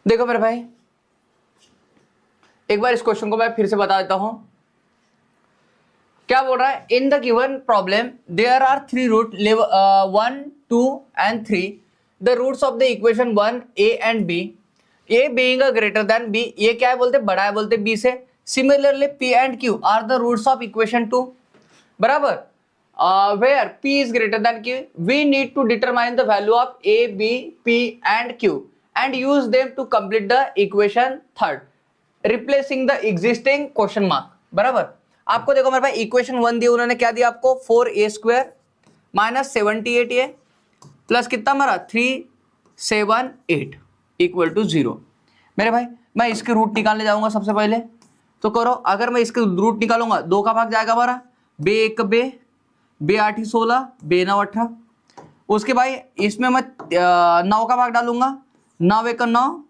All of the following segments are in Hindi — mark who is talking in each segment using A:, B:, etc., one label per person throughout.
A: देखो मेरे भाई, एक बार इस क्वेश्चन को मैं फिर से बता देता हूं। क्या बोल रहा है, in the given problem there are 3 root 1 2 and 3 the roots of the equation 1 a and b, a being a greater than b, ये क्या है बोलते, बड़ा है बोलते b से। Similarly p and q are the roots of equation 2, बराबर। where p is greater than q, we need to determine the value of a b p and q and use them to complete the equation third, replacing the existing question mark, बराबर। आपको देखो मेरे भाई इक्वेशन 1 दिया, उन्होंने क्या दिया आपको, 4a² माइनस 78a प्लस कितना हमारा 378 इक्वल टू 0। मेरे भाई मैं इसके रूट निकालने जाऊंगा सबसे पहले, तो करो। अगर मैं इसके रूट निकालूंगा, 2 का भाग जाएगा हमारा, बे 1 बे, बे 8 16, बे 9 18। उसके भाई इसमें मैं 9 का भाग डालूंगा, 9 1 9,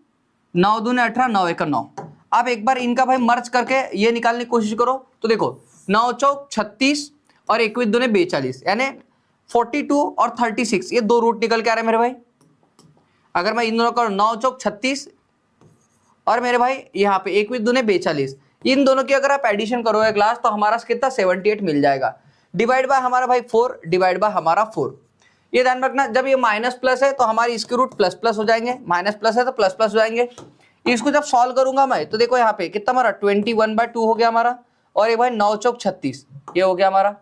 A: 9 दूने 18, 9 1 9। आप एक बार इनका भाई मर्ज करके ये निकालने की कोशिश करो, तो देखो 9 चौक 36 और 21 दूने 42, यानी 42 और 36, ये 2 रूट निकल के आ रहे हैं मेरे भाई। अगर मैं इन दोनों का 9 चौक 36 और मेरे भाई यहाँ पे 21 दूने 42, इन दोनों की अगर आप एडिशन करोगे क्लास, तो हमारा कितना 78 मिल जाएगा। डिवाइड बाय हमारा भाई 4, डिवाइड बाय हमारा 4। ये ध्यान रखना, जब ये माइनस प्लस है तो हमारे इसके रूट प्लस प्लस हो जाएंगे, माइनस प्लस है तो प्लस प्लस हो जाएंगे। इसको जब सॉल्व करूंगा मैं, तो देखो यहाँ पे कितना हमारा 21/2 हो गया हमारा, और ये भाई 9 चौक 36 ये हो गया हमारा।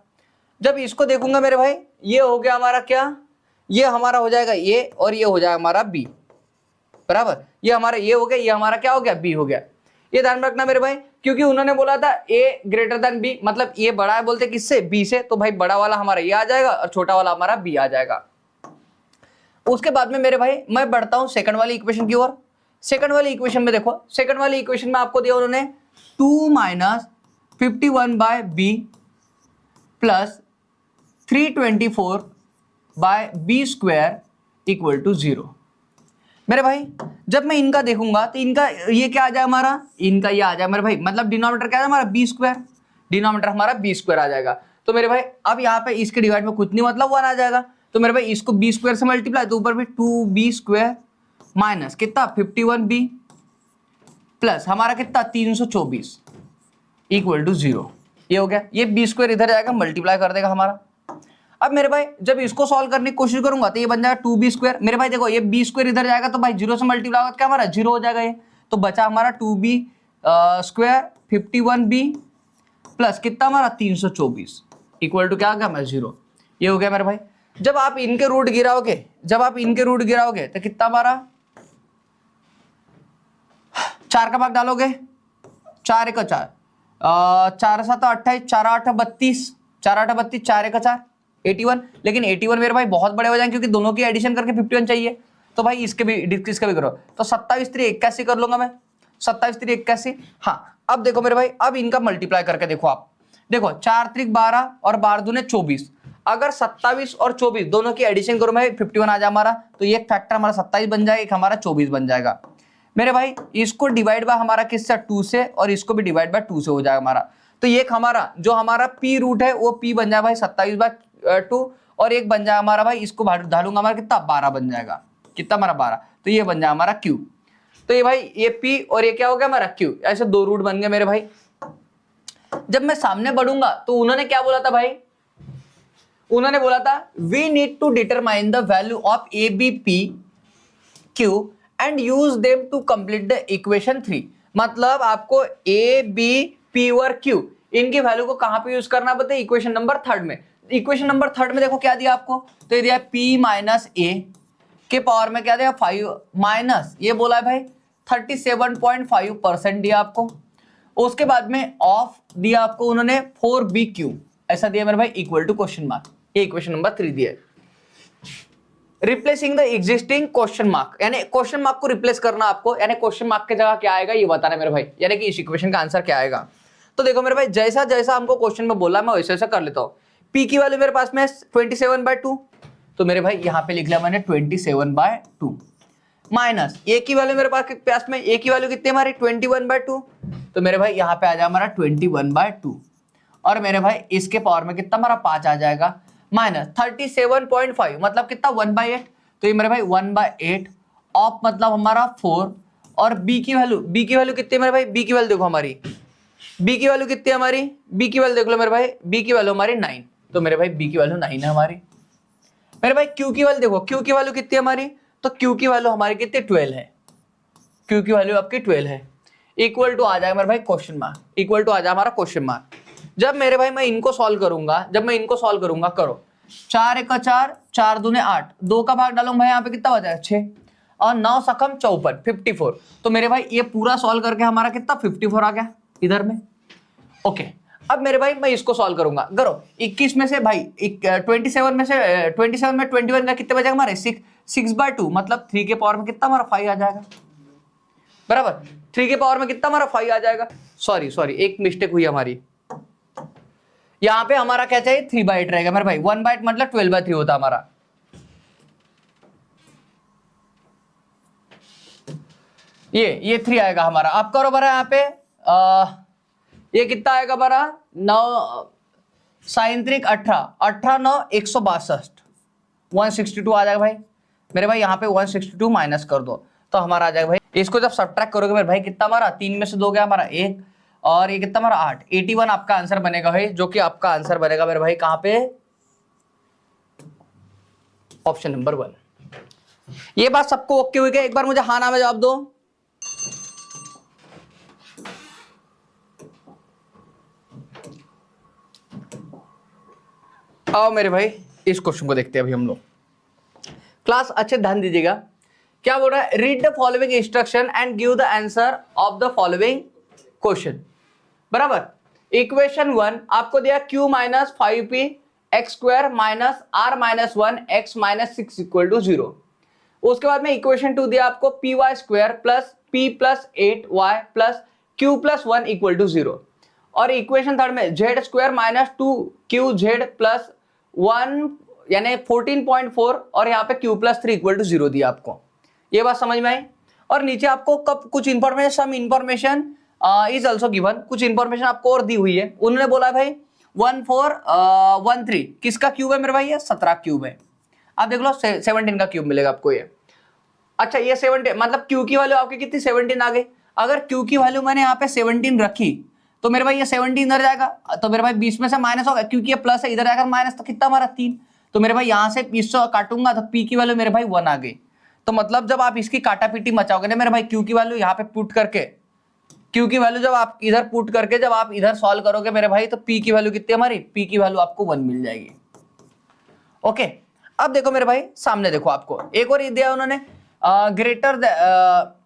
A: जब इसको देखूंगा मेरे भाई, ये हो गया हमारा क्या, ये हमारा हो जाएगा ए और ये हो जाएगा हमारा बी, बराबर। ये हमारा ये हो गया, ये हमारा क्या हो गया, बी हो गया। ये ध्यान रखना मेरे भाई, क्योंकि उन्होंने बोला था ए ग्रेटर देन बी, मतलब ये बड़ा है बोलते किससे, बी से, तो भाई बड़ा वाला हमारा ये आ जाएगा और छोटा वाला हमारा बी आ जाएगा। उसके बाद में मेरे भाई मैं बढ़ता हूं सेकंड वाली इक्वेशन की ओर। सेकंड वाली इक्वेशन में देखो, सेकंड वाली इक्वेशन में आपको दिया उन्होंने 2 minus 51/b plus 324/b² equal to 0। मेरे भाई जब मैं इनका देखूंगा, तो इनका ये क्या आ जाए हमारा, इनका ये आ जाए मेरे भाई, मतलब डिनोमिनेटर क्या है हमारा b², डिनोमिनेटर हमारा b² आ जाएगा। तो मेरे भाई अब यहाँ पे इसके डिवाइड में कुछ नहीं, मतलब 1 आ जाएगा। तो मेरे भाई इसको b² से मल्टीप्लाई, तो ऊपर भी 2b² माइनस कितना 51b प्लस हमारा कितना 324 इक्वल टू 0। ये हो गया, ये b² इधर जाएगा, मल्टीप्लाई कर देगा हमारा। अब मेरे भाई जब इसको सॉल्व करने की कोशिश करूंगा, तो ये बन जाएगा 2b²। मेरे भाई देखो ये b² इधर जाएगा, तो भाई 0 से मल्टीप्लाई होगा, क्या हमारा 0 हो जाएगा ये। तो बचा हमारा 2b² 51b प्लस कितना हमारा 324 इक्वल टू क्या आ गया हमारा 0। ये हो गया मेरे भाई। जब आप इनके रूट गिराओगे, तो कितना हमारा 4 का भाग डालोगे, 4 1 4, 4 7 28, 4 8 32, 4 8 32, 4 1 4 81। लेकिन 81 मेरे भाई बहुत बड़े हो जाएंगे, क्योंकि दोनों की एडिशन करके 51 चाहिए। तो भाई इसका भी करो, तो 27 3 81 कर लूंगा मैं, 27 3 81। हाँ अब देखो मेरे भाई, अब इनका मल्टीप्लाई करके देखो आप, देखो 4 3 12 और 12 दूने 24। अगर 27 और 24 दोनों की एडिशन करो मैं, 51 आ जाए हमारा, तो ये एक फैक्टर हमारा 27 बन जाएगा, एक हमारा 24 बन जाएगा। मेरे भाई इसको डिवाइड बाय हमारा किससे 2 से, और इसको भी डिवाइड बाय 2 से हो जाएगा हमारा। तो ये हमारा जो हमारा p रूट है वो p बन जाएगा भाई 27/2, और एक बन जाएगा हमारा भाई, इसको डालूंगा हमारा कितना 12 बन जाएगा, कितना हमारा 12। तो ये बन जाएगा हमारा q। तो ये भाई ये p और ये क्या हो गया हमारा q, ऐसे 2 रूट बन गए मेरे भाई। जब मैं सामने बढ़ूंगा, तो उन्होंने क्या बोला था भाई, उन्होंने बोला था we need to determine the value of A B P Q and use them to complete the equation 3। मतलब आपको ए बी पी और क्यू इनकी वैल्यू को कहां पे यूज करना बताइए, इक्वेशन नंबर 3 में। इक्वेशन नंबर 3 में देखो क्या दिया आपको, तो ये दिया p माइनस ए के पावर में क्या दिया 5 माइनस, ये बोला है भाई 37.5% दिया आपको। उसके बाद में ऑफ दिया आपको उन्होंने 4bq, ऐसा दिया मेरे भाई इक्वल टू क्वेश्चन मार्क। ये इक्वेशन नंबर 3 दिया है। Replacing the existing question mark, यानी क्वेश्चन मार्क को रिप्लेस करना आपको, यानी क्वेश्चन मार्क की जगह क्या आएगा ये बताना है मेरे भाई, यानी कि इस इक्वेशन का आंसर क्या आएगा। तो देखो मेरे भाई जैसा जैसा हमको क्वेश्चन में बोला मैं वैसे वैसा कर लेता हूँ। p की वैल्यू मेरे पास में 27/2, तो मेरे भाई यहाँ पे लिख लिया मैंने 27/2 माइनस a की वैल्यू मेरे पास में a की वैल्यू कितनी हमारी 21/2, तो मेरे भाई यहाँ पे आ जाए हमारा 21/2, और मेरे भाई इसके पावर में कितना हमारा 5 आ जाएगा माइनस 37.5 मतलब कितना 1/8, तो ये मेरे भाई 1/8 ऑफ मतलब हमारा 4 और बी की वैल्यू कितनी है मेरे भाई, बी की वैल्यू देखो हमारी, बी की वैल्यू कितनी है हमारी, बी की वैल्यू देख लो मेरे भाई, बी की वैल्यू हमारी 9, तो मेरे भाई बी की वैल्यू 9 है हमारी। मेरे भाई क्यू की वैल्यू देखो, क्यू की वैल्यू कितनी है हमारी, तो क्यू की वैल्यू हमारी कितनी 12 है, क्यू की वैल्यू आपकी 12 है। इक्वल टू आ जाएगा मेरे भाई क्वेश्चन मार्क, इक्वल टू आ जाएगा हमारा क्वेश्चन मार्क। जब मेरे भाई मैं इनको सॉल्व करूंगा, करो 4 1 4, 4 दूने 8, 2 का भाग डालूंगा भाई, यहाँ पे कितना बचा है 6, और 9 सकम 54, 54। तो मेरे भाई ये पूरा सॉल्व करके हमारा कितना 54 आ गया इधर में। ओके, अब मेरे भाई मैं इसको सॉल्व करूंगा, करो 21 में से भाई 27 में से 27 में 21 का कितने बचेगा हमारे 6/2, मतलब 3 के पावर में कितना हमारा 5 आ जाएगा, बराबर 3 के पावर में कितना हमारा 5 आ जाएगा। सॉरी एक मिस्टेक हुई हमारी, यहां पे हमारा क्या चाहिए 3/8 रहेगा मेरे भाई, 1/8 मतलब 12/3 होता हमारा। ये 3 आएगा हमारा। आप करो बरा यहाँ पे ये कितना आएगा बरा 9 sin 3 18, 18 9 162, 162 आ जाएगा भाई मेरे भाई। यहाँ पे 162 माइनस कर दो तो हमारा आ जाएगा भाई, इसको जब सब्ट्रैक्ट करोगे मेरे भाई कितना हमारा 3 में से 2 गया हमारा 1, और ये कितना हमारा 8, 81 आपका आंसर बनेगा भाई, जो कि आपका आंसर बनेगा मेरे भाई कहाँ पे, ऑप्शन नंबर 1। ये बात सबको ओके हुई क्या, एक बार मुझे हाँ ना में जवाब दो। आओ मेरे भाई इस क्वेश्चन को देखते हैं अभी हम लोग। क्लास अच्छे ध्यान दीजिएगा, क्या बोल रहा है, read the following instruction and give the answer of the following question, बराबर। इक्वेशन 1 आपको दिया q minus 5p x square minus r minus 1 x minus 6 equal to 0। उसके बाद में इक्वेशन 2 दिया आपको P Y square plus p plus 8y plus q plus 1 equal to 0। और इक्वेशन थर्ड में z square minus 2qz plus 1 यानी 14.4 और यहाँ पे q प्लस 3 इक्वल टू 0 दिया आपको। ये बात समझ में आई। और नीचे आपको कब कुछ information, some information is also given, कुछ इंफॉर्मेशन आपको और दी हुई है। उन्होंने बोला भाई 1413 किसका क्यूब है मेरे भाई, ये 17 क्यूब है। आप देख लो 17 का क्यूब मिलेगा आपको ये। अच्छा ये 17 मतलब क्यू की वैल्यू आपकी कितनी 17 आ गई। अगर क्यू की वैल्यू मैंने यहाँ पे 17 रखी तो मेरे भाई ये 17 इधर जाएगा, तो मेरे भाई 20 में से माइनस होगा क्योंकि ये प्लस है, इधर आएगा माइनस, तो कितना हमारा 3। तो मेरे भाई यहाँ से 20 काटूंगा तो पी की वैल्यू मेरे भाई 1 आ गई। तो मतलब जब आप इसकी काटापीटी मचाओगे ना मेरे भाई, क्यू की वैल्यू यहाँ पे पुट करके, क्यू की वैल्यू जब आप इधर पुट करके जब आप इधर सॉल्व करोगे मेरे भाई, तो पी की वैल्यू कितनी हमारी, पी की वैल्यू आपको 1 मिल जाएगी। ओके, अब देखो मेरे भाई सामने देखो, आपको एक और दिया उन्होंने ग्रेटर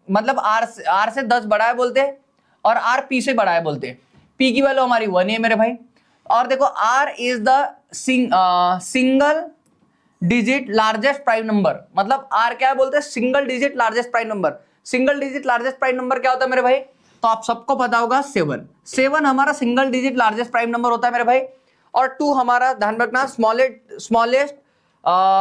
A: मतलब आर से 10 बड़ा है बोलते हैं और आर पी से बड़ा है बोलते हैं। पी की वैल्यू हमारी 1 है मेरे भाई। और देखो R is the single digit largest prime number, मतलब आर क्या है बोलते हैं, single digit largest prime number. Single digit largest prime number क्या होता है मेरे भाई, तो आप सबको पता होगा 7 हमारा single digit largest prime number होता है मेरे भाई। और 2 हमारा ध्यान रखना smallest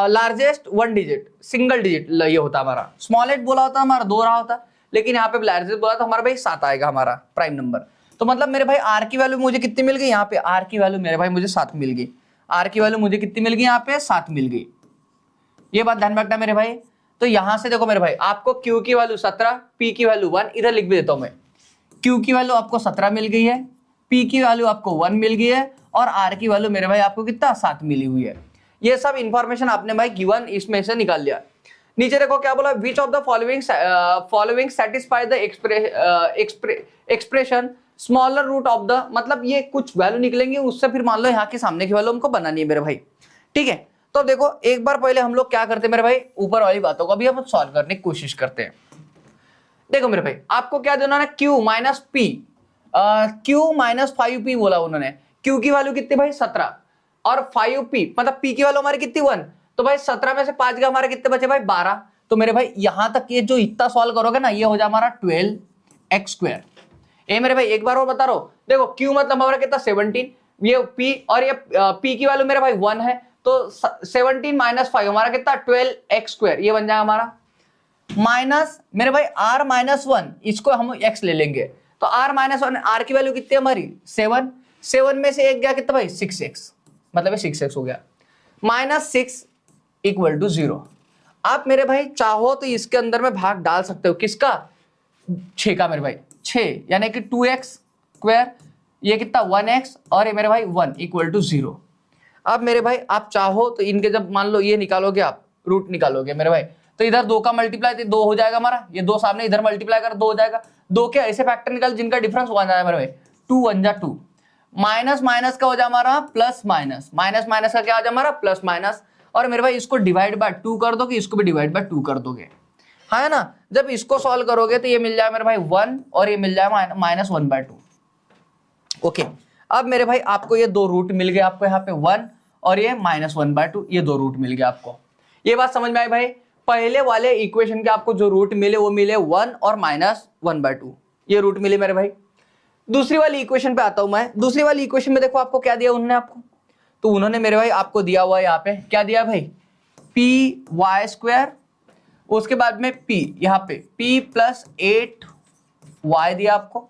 A: largest 1 digit single digit ये होता है हमारा। स्मॉलेस्ट बोला होता है हमारा 2 रहा होता, लेकिन यहाँ पे लार्जेस्ट बोला तो हमारा भाई 7 आएगा हमारा प्राइम नंबर। तो मतलब मेरे भाई आर की वैल्यू मुझे कितनी मिल गई, यहाँ पे आर की वैल्यू मेरे भाई मुझे 7 मिल गई। आर की वैल्यू मुझे कितनी मिल गई, यहाँ पे 7 मिल गई। ये बात ध्यान रखना मेरे भाई। तो यहां से देखो मेरे भाई, आपको क्यू की वैल्यू 17, पी की वैल्यू 1, इधर लिख भी देता हूं मैं। क्यू की वैल्यू आपको 17 मिल गई है, पी की वैल्यू आपको 1 मिल गई है, और आर की वैल्यू मेरे भाई आपको कितना 7 मिली हुई है। ये सब इंफॉर्मेशन आपने भाई गिवन इसमें से निकाल लिया। नीचे देखो क्या बोला, which of the following satisfy the expression smaller root of the, मतलब ये कुछ वैल्यू निकलेंगे उससे फिर मान लो यहाँ के सामने की वैल्यू हमको बनानी है मेरे भाई, ठीक है। तो देखो एक बार पहले हम लोग क्या करते हैं मेरे भाई, ऊपर वाली बातों को अभी हम सॉल्व करने की कोशिश करते हैं। देखो मेरे भाई आपको क्या देना है, q minus P, q minus 5p बोला उन्होंने। q की वैल्यू कितनी भाई 17 और 5p मतलब p की वैल्यू हमारी कितनी 1, तो भाई 17 में से 5 गया हमारे कितने बचे भाई 12। तो मेरे भाई यहां तक ये जो इतना सॉल्व करोगे ना, ये हो जाए हमारा 12x स्क्वायर। ये मेरे भाई एक बार और बता रहा हूं, देखो q मतलब हमारा कितना 17, ये p और ये p की वैल्यू मेरे भाई 1 है, तो 17 माइनस 5 हमारा कितना 12x स्क्वायर, ये बन जाएगा हमारा। माइनस मेरे भाई r माइनस 1, इसको हम x ले लेंगे, तो r माइनस 1, r की वैल्यू कितनी है हमारी 7 में से एक गया कितना भाई 6x, मतलब 6x हो गया, माइनस 6 इक्वल टू 0। आप मेरे भाई चाहो तो इसके अंदर में भाग डाल सकते हो, किसका 6 का मेरे भाई 6 यानी कि 2x², ये कितना 1x, और ये मेरे भाई 1 इक्वल टू 0। अब मेरे भाई आप चाहो तो इनके जब मान लो ये निकालोगे, आप रूट निकालोगे मेरे भाई, तो इधर 2 का मल्टीप्लाई 2 हो जाएगा हमारा, ये 2 सामने इधर मल्टीप्लाई कर 2 हो जाएगा। 2 के ऐसे फैक्टर निकाल जिनका डिफरेंस 1 आया मेरे भाई, 2 1 जा 2, माइनस माइनस का हो जाए हमारा प्लस माइनस, माइनस माइनस का क्या हो जाए हमारा प्लस माइनस, और मेरे भाई इसको डिवाइड बाय 2 कर दोगे, इसको भी डिवाइड बाय 2 कर दोगे, है ना। जब इसको सॉल्व करोगे तो ये मिल जाए मेरे भाई 1 और ये मिल जाए -1/2। ओके, अब मेरे भाई आपको ये 2 रूट मिल गए, आपको यहाँ पे 1 और ये -1/2, ये 2 रूट मिल गए आपको। ये बात समझ में आई भाई। पहले वाले इक्वेशन के आपको जो रूट मिले वो मिले 1 और -1/2, ये रूट मिले मेरे भाई। दूसरी वाली इक्वेशन पे आता हूं मैं। दूसरी वाली इक्वेशन में देखो आपको क्या दिया उन्होंने, आपको तो उन्होंने मेरे भाई आपको दिया हुआ है यहाँ पे, क्या दिया भाई, py², उसके बाद में p, यहाँ पे p + 8y दिया आपको,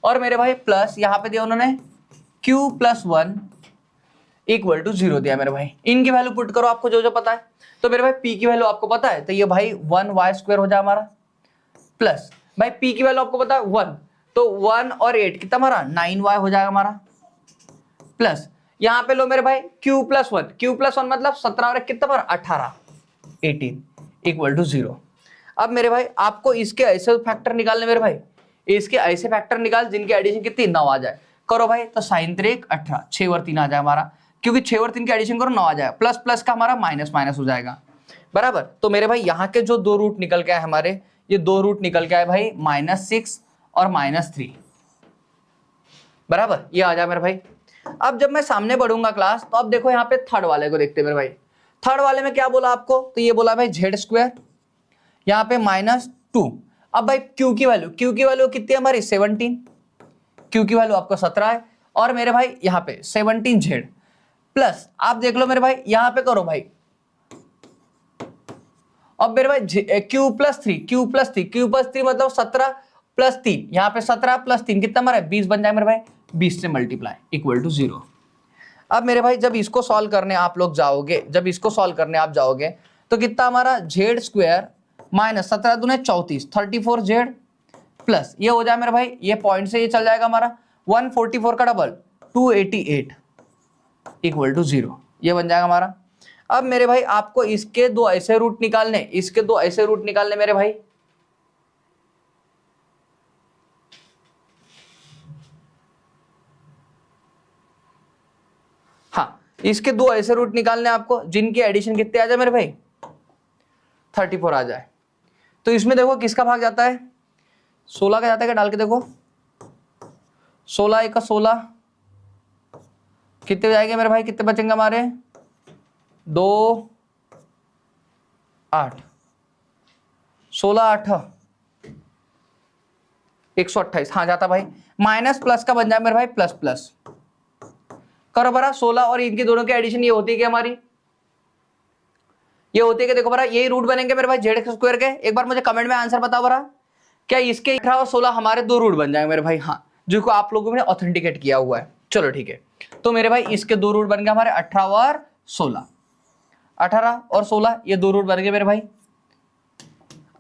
A: और मेरे भाई प्लस यहाँ पे दिया उन्होंने q + 1 इक्वल टू 0 दिया मेरे भाई। इनकी वैल्यू पुट करो आपको जो जो पता है। तो मेरे भाई p की वैल्यू आपको पता है, तो ये भाई 1y² हो जाए हमारा, प्लस भाई p की वैल्यू आपको पता है 1, तो 1 और 8 कितना हमारा 9y हो जाएगा हमारा, प्लस यहाँ पे लो मेरे भाई q + 1, q + 1 मतलब 17 और 1 कितना हमारा 18, 18 इक्वल टू 0। अब मेरे भाई आपको इसके ऐसे फैक्टर निकालने मेरे भाई, इसके ऐसे फैक्टर निकाल जिनकी एडिशन कितनी 9 आ जाए। करो भाई, तो sin 3 18, 6 और 3 आ जाए हमारा, क्योंकि 6 और 3 की एडिशन करो 9 आ जाएगा, प्लस प्लस का हमारा माइनस माइनस हो जाएगा, बराबर। तो मेरे भाई यहाँ के जो 2 रूट निकल के आए हमारे, ये 2 रूट निकल के आए भाई -6 और -3, बराबर, ये आ जाए मेरे भाई। अब जब मैं सामने बढ़ूंगा क्लास, तो अब देखो यहाँ पे थर्ड वाले को देखते हैं मेरे भाई। थर्ड वाले में क्या बोला आपको, तो ये बोला भाई z², यहाँ पे -2। अब भाई q की वैल्यू कितनी है हमारी 17, q की वैल्यू आपको 17 है, और मेरे भाई यहाँ पे 17z प्लस, आप देख लो मेरे भाई यहाँ पे करो भाई, अब मेरे भाई q + 3 मतलब 17 + 3, यहाँ पे 17 + 3 कितना हमारा 20 बन जाए मेरे भाई, 20 से मल्टीप्लाई इक्वल टू 0। अब मेरे भाई जब इसको सॉल्व करने आप लोग जाओगे, तो कितना हमारा z² -17 दूने 34, 34z प्लस ये हो जाए मेरे भाई, ये पॉइंट से ये चल जाएगा हमारा 144 का डबल 288 इक्वल टू 0, ये बन जाएगा हमारा। अब मेरे भाई आपको इसके 2 ऐसे रूट निकालने, मेरे भाई। हाँ, इसके 2 ऐसे रूट निकालने आपको जिनकी एडिशन कितने आ जाए मेरे भाई 34 आ जाए। तो इसमें देखो किसका भाग जाता है, 16 का जाता है, क्या डाल के देखो, 16 × 16 कितने हो जाएंगे मेरे भाई, कितने बचेंगे हमारे 2 8, 16 8 128, हाँ जाता भाई। माइनस प्लस का बन जाए मेरे भाई प्लस प्लस, करो बरा 16 और इनके दोनों की एडिशन ये होती है कि हमारी, ये होती है कि देखो बरा यही रूट बनेंगे मेरे भाई z² के। एक बार मुझे कमेंट में आंसर बताओ बरा, क्या इसके 18 और 16 हमारे 2 रूट बन जाएंगे मेरे भाई, हाँ, जो को आप लोगों ने ऑथेंटिकेट किया हुआ है। चलो ठीक है, तो मेरे भाई इसके 2 रूट बन गए हमारे 18 और 16, 18 और 16 ये 2 रूट बन गए मेरे भाई।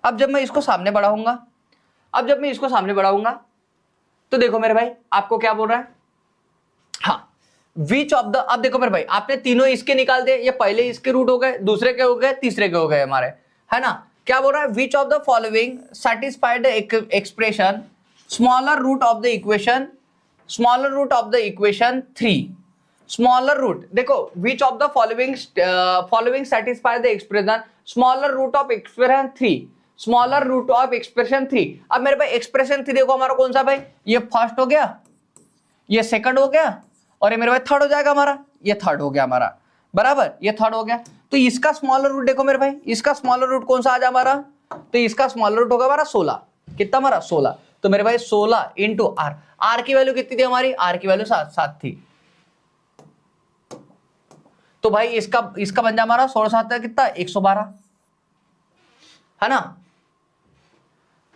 A: अब जब मैं इसको सामने बढ़ाऊंगा, तो देखो मेरे भाई आपको क्या बोल रहा है, हाँ विच ऑफ द, अब देखो मेरे भाई आपने तीनों इसके निकाल दिए, ये पहले इसके रूट हो गए, दूसरे के हो गए, तीसरे के हो गए हमारे, है ना। क्या बोल रहा है, which of the following satisfied expression smaller root of the equation 3, smaller root, देखो which of the following satisfy the expression smaller root of expression 3। अब मेरे भाई एक्सप्रेशन 3 देखो हमारा कौन सा भाई, ये फर्स्ट हो गया, ये सेकंड हो गया, और ये मेरे भाई थर्ड हो जाएगा हमारा, ये थर्ड हो गया हमारा, बराबर, ये थर्ड हो गया। तो इसका स्मॉलर रूट देखो मेरे भाई, इसका स्मॉलर रूट कौन सा आ जाए हमारा, तो इसका स्मॉलर रूट होगा हमारा 16, कितना हमारा 16, तो मेरे भाई 16 × r की वैल्यू कितनी थी हमारी, r की वैल्यू 7 थी, तो भाई इसका बन जाए हमारा 16 7 कितना 112, है ना।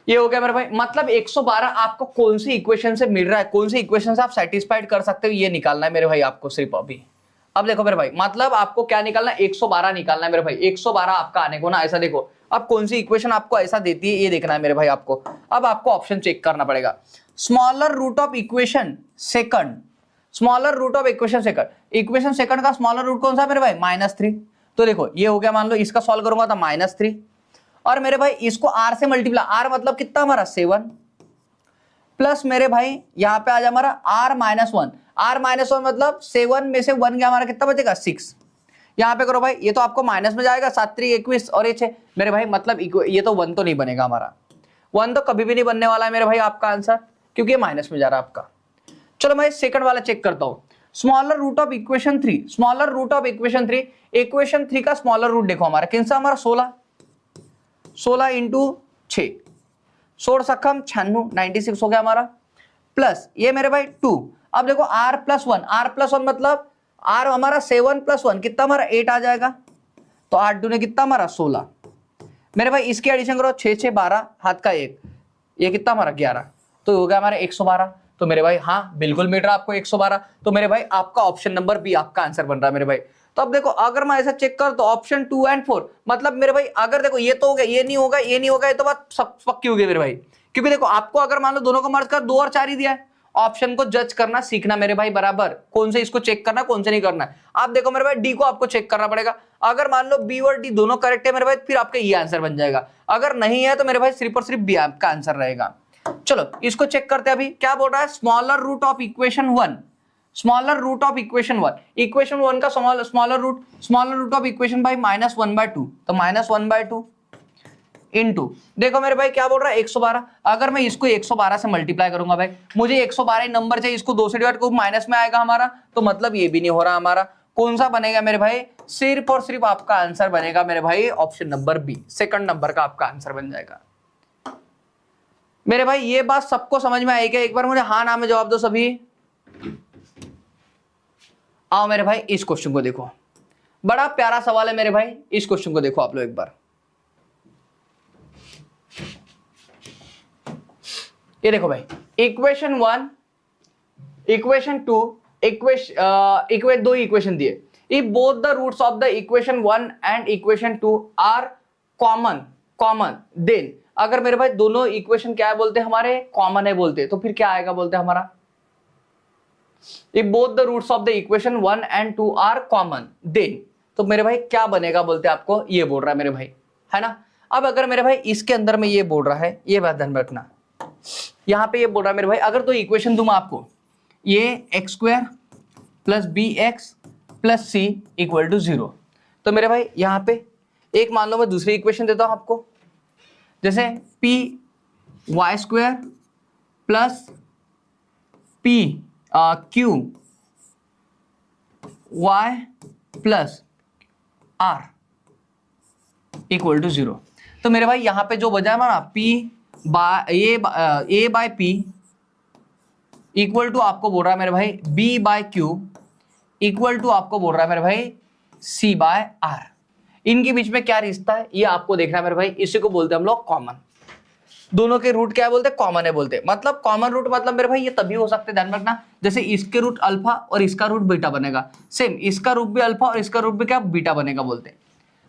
A: ये हो गया मेरे भाई, मतलब 112 आपको कौन सी इक्वेशन से मिल रहा है, कौन सी इक्वेशन से आप सेटिस्फाइड कर सकते हो, ये निकालना है मेरे भाई आपको सिर्फ अभी, अब देखो मेरे भाई, मतलब आपको क्या निकालना है, 112 निकालना है मेरे भाई, 112 आपका आने को ना। ऐसा देखो, अब कौन सी इक्वेशन आपको ऐसा देती है ये देखना है मेरे भाई आपको। अब आपको ऑप्शन चेक करना पड़ेगा। Smaller root of equation second, smaller root of equation second, equation second का स्मॉलर रूट कौन सा मेरे भाई, -3। तो देखो ये हो गया, मान लो इसका सॉल्व करूंगा तो -3, और मेरे भाई इसको r से मल्टीप्लाई, r मतलब कितना हमारा 7, प्लस मेरे भाई यहाँ पे आ जाए हमारा r-1, r-1 मतलब 7 में से 1 गया हमारा, कितना बचेगा 6। यहाँ पे करो भाई, ये तो आपको माइनस में जाएगा, 7 3 21 और ये 6 मेरे भाई, मतलब ये तो 1 तो नहीं बनेगा हमारा, 1 तो कभी भी नहीं बनने वाला है मेरे भाई आपका आंसर, क्योंकि ये माइनस में जा रहा है आपका। चलो मैं सेकंड वाला चेक करता हूँ। Smaller root of equation 3, smaller root of equation 3, equation 3 का स्मॉलर रूट देखो हमारा किनसा, हमारा 16 इंटू 6, 16 सखम 96, 96 हो गया हमारा, प्लस ये मेरे भाई 2। अब देखो r+1, r+1 मतलब r हमारा 7 + 1 कितना हमारा 8 आ जाएगा, तो 8 दूने कितना हमारा 16। मेरे भाई इसकी एडिशन करो, 6 6 12, हाथ का 1, ये कितना हमारा 11, तो हो गया हमारा 112। तो मेरे भाई हाँ बिल्कुल मिल रहा है आपको 112, तो मेरे भाई आपका ऑप्शन नंबर बी आपका आंसर बन रहा है मेरे भाई। तो अब देखो अगर मैं ऐसा चेक कर तो ऑप्शन 2 और 4, मतलब मेरे भाई अगर देखो ये तो हो गया, ये नहीं होगा, ये नहीं होगा, ये तो बात सब पक्की हो गई मेरे भाई, क्योंकि देखो आपको अगर मान लो दोनों को मर्ज कर 2 और 4 ही दिया है, ऑप्शन को जज करना सीखना मेरे भाई बराबर, कौन से इसको चेक करना कौन से नहीं करना है। आप देखो मेरे भाई डी को आपको चेक करना पड़ेगा, अगर मान लो बी और डी दोनों करेक्ट है मेरे भाई, फिर आपका ये आंसर बन जाएगा, अगर नहीं है तो मेरे भाई सिर्फ और सिर्फ बी आपका आंसर रहेगा। चलो इसको चेक करते हैं अभी, क्या बोल रहा है, smaller root of equation 1, smaller root of equation 1, equation 1 का स्मॉलर रूट ऑफ इक्वेशन भाई -1/2, तो -1/2 इनटू, देखो मेरे भाई क्या बोल रहा है 112, अगर मैं इसको 112 से मल्टीप्लाई करूंगा भाई, मुझे 112 नंबर चाहिए, इसको 2 से डिवाइड करूं माइनस में आएगा हमारा, तो मतलब ये भी नहीं हो रहा हमारा, कौन सा बनेगा मेरे भाई, सिर्फ और सिर्फ आपका आंसर बनेगा मेरे भाई option number B, second number का आपका आंसर बन जाएगा। मेरे भाई ये बात सबको समझ में आई क्या, एक बार मुझे हाँ ना में जवाब दो सभी। आओ मेरे भाई इस क्वेश्चन को देखो, बड़ा प्यारा सवाल है मेरे भाई, इस क्वेश्चन को देखो आप लोग एक बार। ये देखो भाई, इक्वेशन 1, इक्वेशन 2, दो इक्वेशन दिए, if both the roots of the equation 1 and equation 2 are common then, अगर मेरे भाई दोनों इक्वेशन क्या है बोलते हैं हमारे, कॉमन है बोलते, तो फिर क्या आएगा बोलते हैं हमारा, if both the roots of the equation 1 and 2 are common then, तो मेरे भाई क्या बनेगा बोलते हैं आपको, ये बोल रहा है मेरे भाई, है ना। अब अगर मेरे भाई इसके अंदर में ये बोल रहा है, ये बात ध्यान रखना, यहां पे ये बोल रहा है मेरे भाई, अगर तो इक्वेशन दूं मैं आपको, ये x² + bx + c = 0, तो मेरे भाई यहां पे एक मान लो मैं दूसरी इक्वेशन देता हूं आपको, जैसे py² + pqy + r = 0, तो मेरे भाई यहां पे जो बचा है हमारा a/p इक्वल टू आपको बोल रहा है मेरे भाई b/q इक्वल टू आपको बोल रहा है मेरे भाई c/r, इनके बीच में क्या रिश्ता है ये आपको देखना है मेरे भाई, इसी को बोलते हैं हम लोग कॉमन, दोनों के रूट क्या बोलते हैं, कॉमन है बोलते हैं, मतलब कॉमन रूट मतलब मेरे भाई ये तभी हो सकते हैं, ध्यान रखना, जैसे इसके रूट अल्फा और इसका रूट बीटा बनेगा, सेम इसका रूट भी अल्फा और इसका रूट भी क्या बीटा बनेगा बोलते हैं,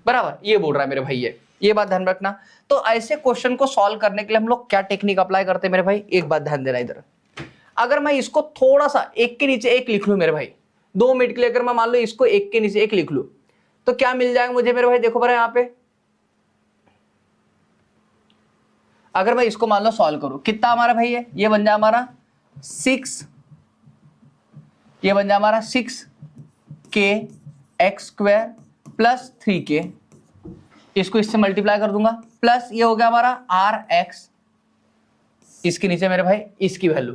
A: बराबर, ये बोल रहा है मेरे भाई, ये बात ध्यान रखना। तो ऐसे क्वेश्चन को सॉल्व करने के लिए हम लोग क्या टेक्निक अप्लाई करते हैं मेरे भाई, एक बात ध्यान देना इधर, अगर मैं इसको थोड़ा सा एक के नीचे एक लिख लूं मेरे भाई, 2 मिनट के लिए अगर मैं मान लो इसको एक के नीचे एक लिख लूं, तो क्या मिल जाएगा मुझे मेरे भाई, देखो बरा यहाँ पे, अगर मैं इसको मान लो सॉल्व करूं, कितना हमारा भाई है, ये बन जाए हमारा 6, ये बन जाए हमारा 6k x² + 3k, इसको इससे मल्टीप्लाई कर दूंगा, प्लस ये हो गया हमारा rx, इसके नीचे मेरे भाई इसकी वैल्यू,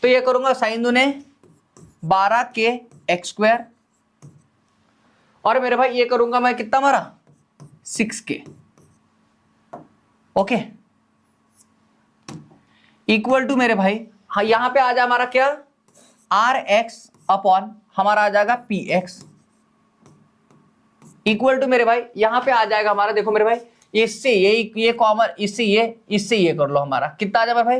A: तो ये करूंगा साइन दूने 12k x², और मेरे भाई ये करूंगा मैं कितना हमारा 6k, ओके, इक्वल टू मेरे भाई, हाँ यहां पे आ जाए हमारा क्या rx अपॉन हमारा आ जाएगा px, इक्वल टू मेरे भाई यहां पे आ जाएगा हमारा, देखो मेरे भाई इससे ये कॉमन, इससे ये कर लो, हमारा कितना आ जाएगा भाई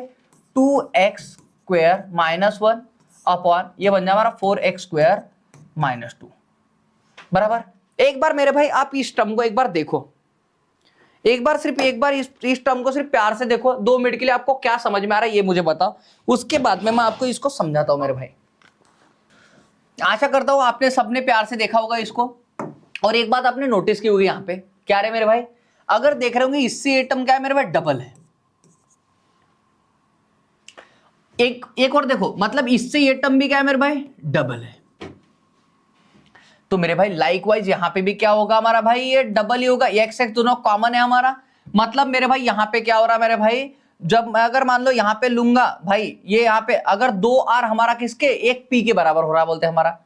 A: 2x² - 1 अपॉन ये बन जाए हमारा 4x² -2 बराबर। एक बार मेरे भाई आप इस टर्म को एक बार देखो, एक बार सिर्फ एक बार इस टर्म को सिर्फ प्यार से देखो, 2 मिनट के लिए आपको क्या समझ में आ रहा है ये मुझे बताओ, उसके बाद में मैं आपको इसको समझाता हूं मेरे भाई। आशा करता हूं आपने सबने प्यार से देखा होगा इसको। और एक बात आपने नोटिस की होगी यहाँ पे, क्या रे मेरे भाई, अगर देख रहे होंगे इससे ये टर्म क्या है मेरे भाई, डबल है। एक और देखो, मतलब इससे ये टर्म भी क्या है मेरे भाई, डबल है। तो मेरे भाई लाइकवाइज यहां पे भी क्या होगा हमारा भाई, ये डबल ही होगा, एक्स एक्स दोनों कॉमन है हमारा। मतलब मेरे भाई यहां पे क्या हो रहा है मेरे भाई, जब मैं अगर मान लो यहां पे लूंगा भाई, ये यहां पे अगर 2r हमारा किसके, एक p के बराबर हो रहा है, बोलते हैं हमारा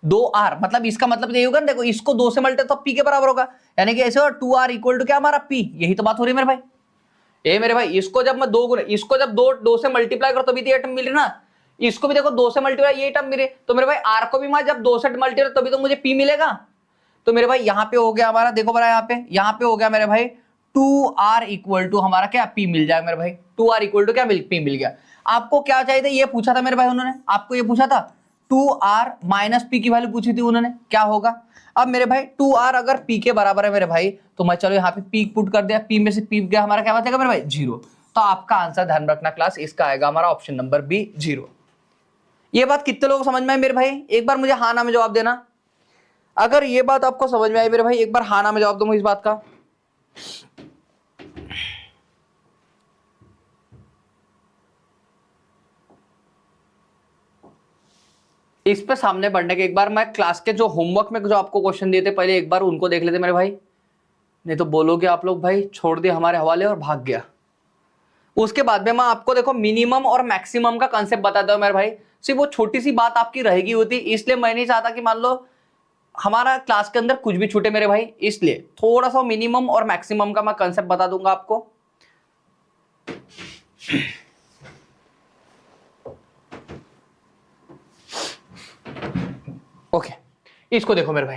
A: 2r, मतलब इसका मतलब यही होगा ना, देखो इसको 2 से मल्टीप्लाई तो p के बराबर होगा, यानी कि ऐसे हो 2r इक्वल टू क्या हमारा p, यही तो बात हो रही है मेरे भाई। ये मेरे भाई इसको जब मैं इसको जब दो से मल्टीप्लाई करो तभी तो ये टर्म मिल रही ना, इसको भी देखो 2 से मल्टीप्लाई ये टर्म मिले, तो मेरे भाई r को भी मैं जब 2 से मल्टीप्लाई तभी तो मुझे p मिलेगा। तो मेरे भाई यहाँ पे हो गया हमारा, देखो बड़ा यहाँ पे हो गया मेरे भाई 2r इक्वल टू हमारा क्या p मिल जाएगा मेरे भाई, 2r इक्वल टू क्या p मिल गया। आपको क्या चाहिए था, ये पूछा था मेरे भाई उन्होंने, आपको ये पूछा था 2r माइनस p की वैल्यू पूछी थी उन्होंने, क्या होगा। अब मेरे भाई 2r अगर p के बराबर है मेरे भाई, तो मैं चलो यहाँ पे p पुट कर दिया, p में से p गया हमारा क्या बचेगा मेरे भाई, 0। तो आपका आंसर ध्यान रखना क्लास, इसका आएगा हमारा ऑप्शन नंबर बी 0। ये बात कितने लोग समझ में आई मेरे भाई, एक बार मुझे हाँ ना में जवाब देना। अगर ये बात आपको समझ में आई मेरे भाई, एक बार हाँ ना में जवाब दूंगा इस बात का। इस पे सामने पढ़ने के एक बार मैं क्लास के जो होमवर्क में जो आपको क्वेश्चन दिए थे पहले एक बार उनको देख लेते मेरे भाई, नहीं तो बोलोगे आप लोग भाई छोड़ दिए हमारे हवाले और भाग गया। उसके बाद में मैं आपको देखो मिनिमम और मैक्सिमम का कांसेप्ट बताता हूं मेरे भाई, सिर्फ वो छोटी सी बात आपकी रहेगी होती, इसलिए मैं नहीं चाहता कि मान लो हमारा क्लास के अंदर कुछ भी छूटे मेरे भाई, इसलिए थोड़ा सा मिनिमम और मैक्सिमम का मैं कांसेप्ट बता दूंगा आपको। ओके इसको देखो मेरे भाई,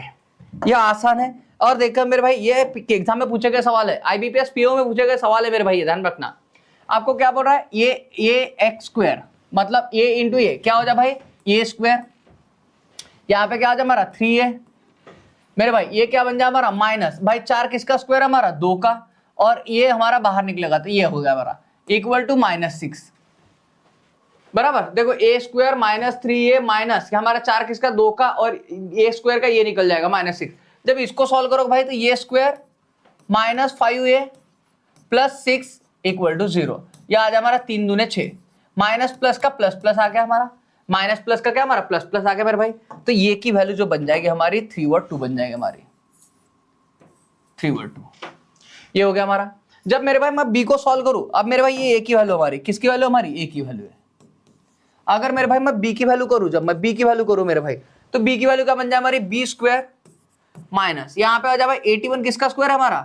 A: ये आसान है। और देखकर मेरे भाई ये एग्जाम में पूछे गए सवाल है, आईबीपीएस पीओ में पूछे गए सवाल है मेरे भाई, ध्यान रखना। आपको क्या बोल रहा है, ये एक्स स्क्वायर मतलब ए इंटू ए क्या हो जाए भाई, ए स्क्वायर, यहाँ पे क्या हो जाए हमारा 3a मेरे भाई, ये क्या बन जाए हमारा माइनस भाई 4 किसका स्क्वायर हमारा 2 का, और ये हमारा बाहर निकलेगा तो ये हो गया हमारा इक्वल टू -6 बराबर। देखो ए स्क्वायर माइनस 3a माइनस हमारा 4 किसका 2 का, और ए स्क्वायर का ये निकल जाएगा -6। जब इसको सॉल्व करोगे भाई तो ये square -5a plus 6 equal to 0, यह आ जाए हमारा 3 दूने 6, माइनस प्लस का प्लस प्लस आ गया हमारा, माइनस प्लस का क्या हमारा प्लस प्लस आ गया मेरे भाई। तो ये की वैल्यू जो बन जाएगी हमारी 3/2 बन जाएगी हमारी 3/2, ये हो गया हमारा। जब मेरे भाई मैं बी को सॉल्व करूं, अब मेरे भाई ये ए की वैल्यू हमारी किसकी वैल्यू, हमारी ए की वैल्यू है। अगर मेरे भाई मैं बी की वैल्यू करूं, जब मैं बी की वैल्यू करूं मेरे भाई, तो बी की वैल्यू क्या बन जाए हमारी बी स्क्वायर माइनस यहाँ पे आ जाए भाई 81 किसका स्क्वायर है हमारा,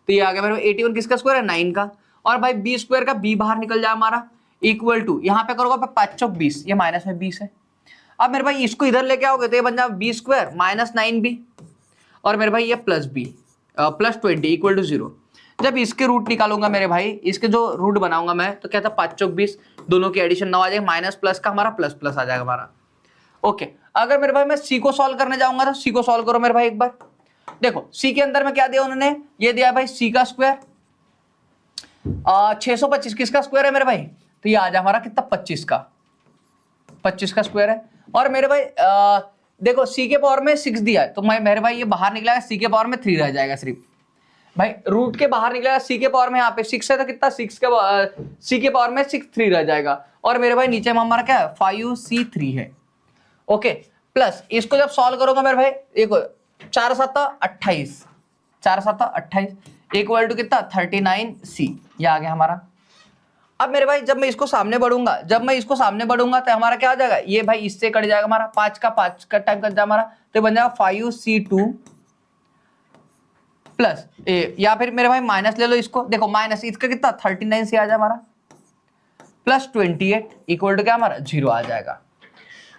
A: तो ये आ गया मेरे भाई 81 किसका स्क्वायर है 9 का, और भाई बी स्क्वायर का बी बाहर निकल जाए हमारा इक्वल टू यहाँ पे करोगे 5 चौक 20, ये माइनस में 20 है। अब मेरे भाई इसको इधर लेके आओगे तो ये बन जाए बी स्क्वायर माइनस 9b, और मेरे भाई ये plus b plus 20 equal to 0। जब इसके रूट निकालूंगा मेरे भाई, इसके जो रूट बनाऊंगा मैं, तो क्या था 5 चौक 20, दोनों की एडिशन 9 आ जाएगा, माइनस प्लस का हमारा प्लस प्लस आ जाएगा हमारा। ओके अगर मेरे भाई मैं सी को सॉल्व करने जाऊंगा तो सी को सॉल्व करो मेरे भाई एक बार। देखो सी के अंदर में क्या दिया उन्होंने, ये दिया भाई सी का स्क्वायर 625 किसका स्क्वायर है मेरे भाई, तो ये आ जाए हमारा कितना 25 का स्क्वायर है। और मेरे भाई देखो सी के पावर में 6 दिया है, तो मैं मेरे भाई ये बाहर निकलेगा सी के पावर में 3 रह जाएगा सिर्फ, भाई रूट के बाहर निकलेगा सी के पावर में, यहाँ पे 6 है तो कितना 6 के सी के पावर में 6 3 रह जाएगा, और मेरे भाई नीचे में हमारा क्या है 5c3 है। ओके प्लस इसको जब सॉल्व करोगे मेरे भाई, देखो 4 7 28 4 7 28 इक्वल टू कितना 39c, ये आ गया हमारा। अब मेरे भाई जब मैं इसको सामने बढ़ूंगा, तो हमारा क्या आ जाएगा, ये भाई इससे कट जाएगा हमारा 5 का टाइम कट जाएगा हमारा, तो बन जाएगा 5c2 प्लस या फिर मेरे भाई माइनस ले लो इसको, देखो माइनस इसका कितना 39c आ जाए हमारा प्लस 28 इक्वल टू क्या हमारा 0 आ जाएगा।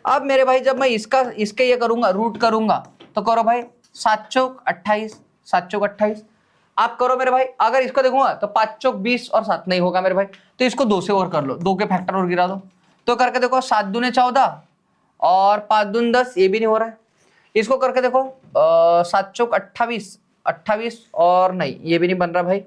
A: अब मेरे भाई जब मैं इसके ये करूंगा रूट करूंगा, तो करो भाई 7 चौक 28 आप करो मेरे भाई। अगर इसको देखूंगा तो 5 चौक 20 और 7 नहीं होगा मेरे भाई, तो इसको 2 से और कर लो, 2 के फैक्टर और गिरा दो, तो करके देखो 7 दूने 14 और 5 दूनी 10, ये भी नहीं हो रहा है। इसको करके देखो 7 चौक 28, 28 और नहीं ये भी नहीं बन रहा भाई,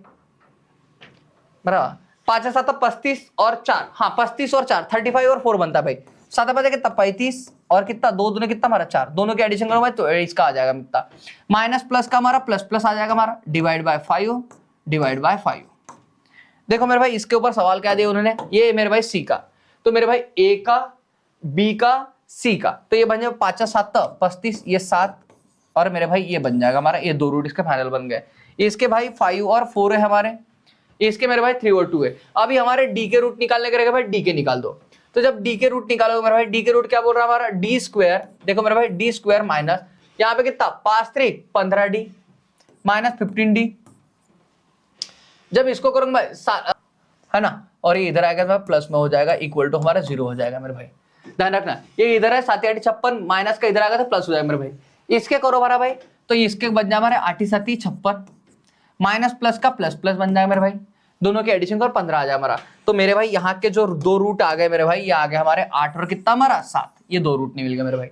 A: बराबर 5 7 35 और 4, हाँ 35 और 4 35 और 4 बनता है भाई। 7 बजे कितना 35 और कितना 2 दूने कितना हमारा 4, दोनों के एडिशन करो भाई तो इसका आ जाएगा कितना, माइनस प्लस का हमारा प्लस प्लस आ जाएगा हमारा, डिवाइड बाय 5 डिवाइड बाय 5। देखो मेरे भाई इसके ऊपर सवाल क्या दिया उन्होंने, ये मेरे भाई सी का, तो मेरे भाई ए का बी का सी का, तो ये बन जाएगा 5 7 35, ये 7 और मेरे भाई ये बन जाएगा हमारा, ये 2 रूट इसके फाइनल बन गए। इसके भाई 5 और 4 है हमारे, इसके मेरे भाई 3 और 2 है। अभी हमारे डी के रूट निकालने का रहेगा भाई, डी के निकाल दो। तो जब डी के रूट निकालोगे मेरे भाई, डी के रूट क्या बोल रहा है हमारा, डी स्क्वायर, देखो मेरे भाई डी स्क्वायर माइनस यहाँ पे कितना 5 3 15 डी माइनस 15 डी। जब इसको करूंगा है ना, और ये इधर आएगा प्लस में हो जाएगा, इक्वल टू हमारा 0 हो जाएगा मेरे भाई। ध्यान रखना ये इधर है 7 8 56 माइनस का इधर आएगा तो प्लस हो जाएगा मेरे भाई। इसके करो हमारा भाई, तो इसके बन जाए हमारे 8 7 56 माइनस प्लस का प्लस प्लस बन जाएगा मेरे भाई, दोनों के एडिशन कर 15 आ जाए हमारा। तो मेरे भाई यहाँ के जो 2 रूट आ गए मेरे भाई, ये आ गए हमारे 8 और कितना हमारा 7, ये 2 रूट नहीं मिल गए मेरे भाई।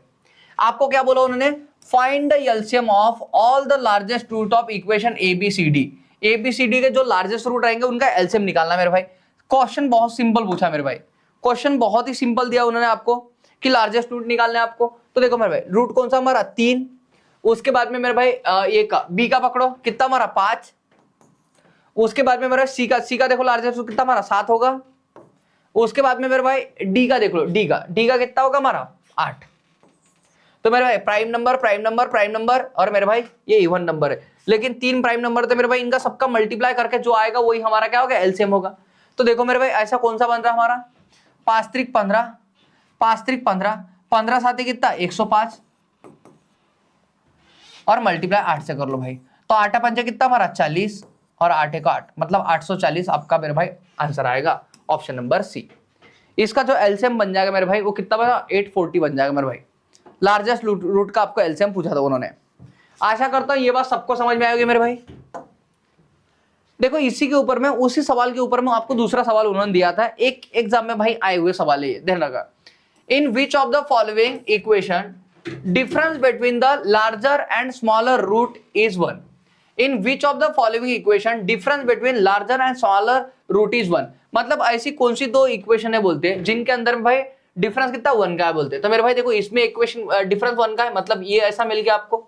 A: आपको क्या बोला उन्होंने, find the LCM of all the largest root of equation ABCD, ABCD के जो लार्जेस्ट रूट रहेंगे उनका एलसीएम निकालना मेरे भाई। क्वेश्चन बहुत सिंपल पूछा मेरे भाई, क्वेश्चन बहुत ही सिंपल दिया उन्होंने आपको कि लार्जेस्ट रूट निकालना है आपको। तो देखो मेरे भाई रूट कौन सा हमारा 3, उसके बाद में मेरे भाई ए का बी का पकड़ो कितना हमारा 5, उसके बाद में मेरा सी का देखो लार्जेस्ट रूट कितना हमारा 7 होगा, उसके बाद में मेरे भाई डी का देख लो, डी का कितना होगा हमारा 8। तो मेरे भाई prime number prime number prime number और मेरे भाई ये इवन नंबर है, लेकिन 3 प्राइम नंबर थे मेरे भाई, इनका सबका मल्टीप्लाई करके जो आएगा वही हमारा क्या होगा एलसीएम होगा। तो देखो मेरे भाई ऐसा कौन सा बन रहा है हमारा 5 3 15 5 3 15 15 साथ कितना 105 और मल्टीप्लाई 8 से कर लो भाई, तो 8 पंजे कितना हमारा 40 और 8 1 8 मतलब 840 आपका मेरे भाई आंसर आएगा ऑप्शन नंबर सी। इसका जो एलसीएम बन जाएगा मेरे भाई वो कितना बना 840 बन जाएगा मेरे भाई। लार्जेस्ट रूट का आपको एलसीएम पूछा था उन्होंने। आशा करता हूं ये बात सबको समझ में आएगी मेरे भाई। देखो इसी के ऊपर में उसी सवाल के ऊपर में आपको दूसरा सवाल उन्होंने दिया था, एक एग्जाम में भाई आए हुए सवाल है, ध्यान रखा। In which of the following equation difference between the larger and smaller root is 1, in which of the following equation difference between larger and smaller root is 1, मतलब ऐसी कौन सी 2 इक्वेशन है बोलते हैं जिनके अंदर भाई डिफरेंस कितना 1 का है बोलते हैं। तो मेरे भाई देखो इसमें इक्वेशन डिफरेंस 1 का है, मतलब ये ऐसा मिल गया आपको।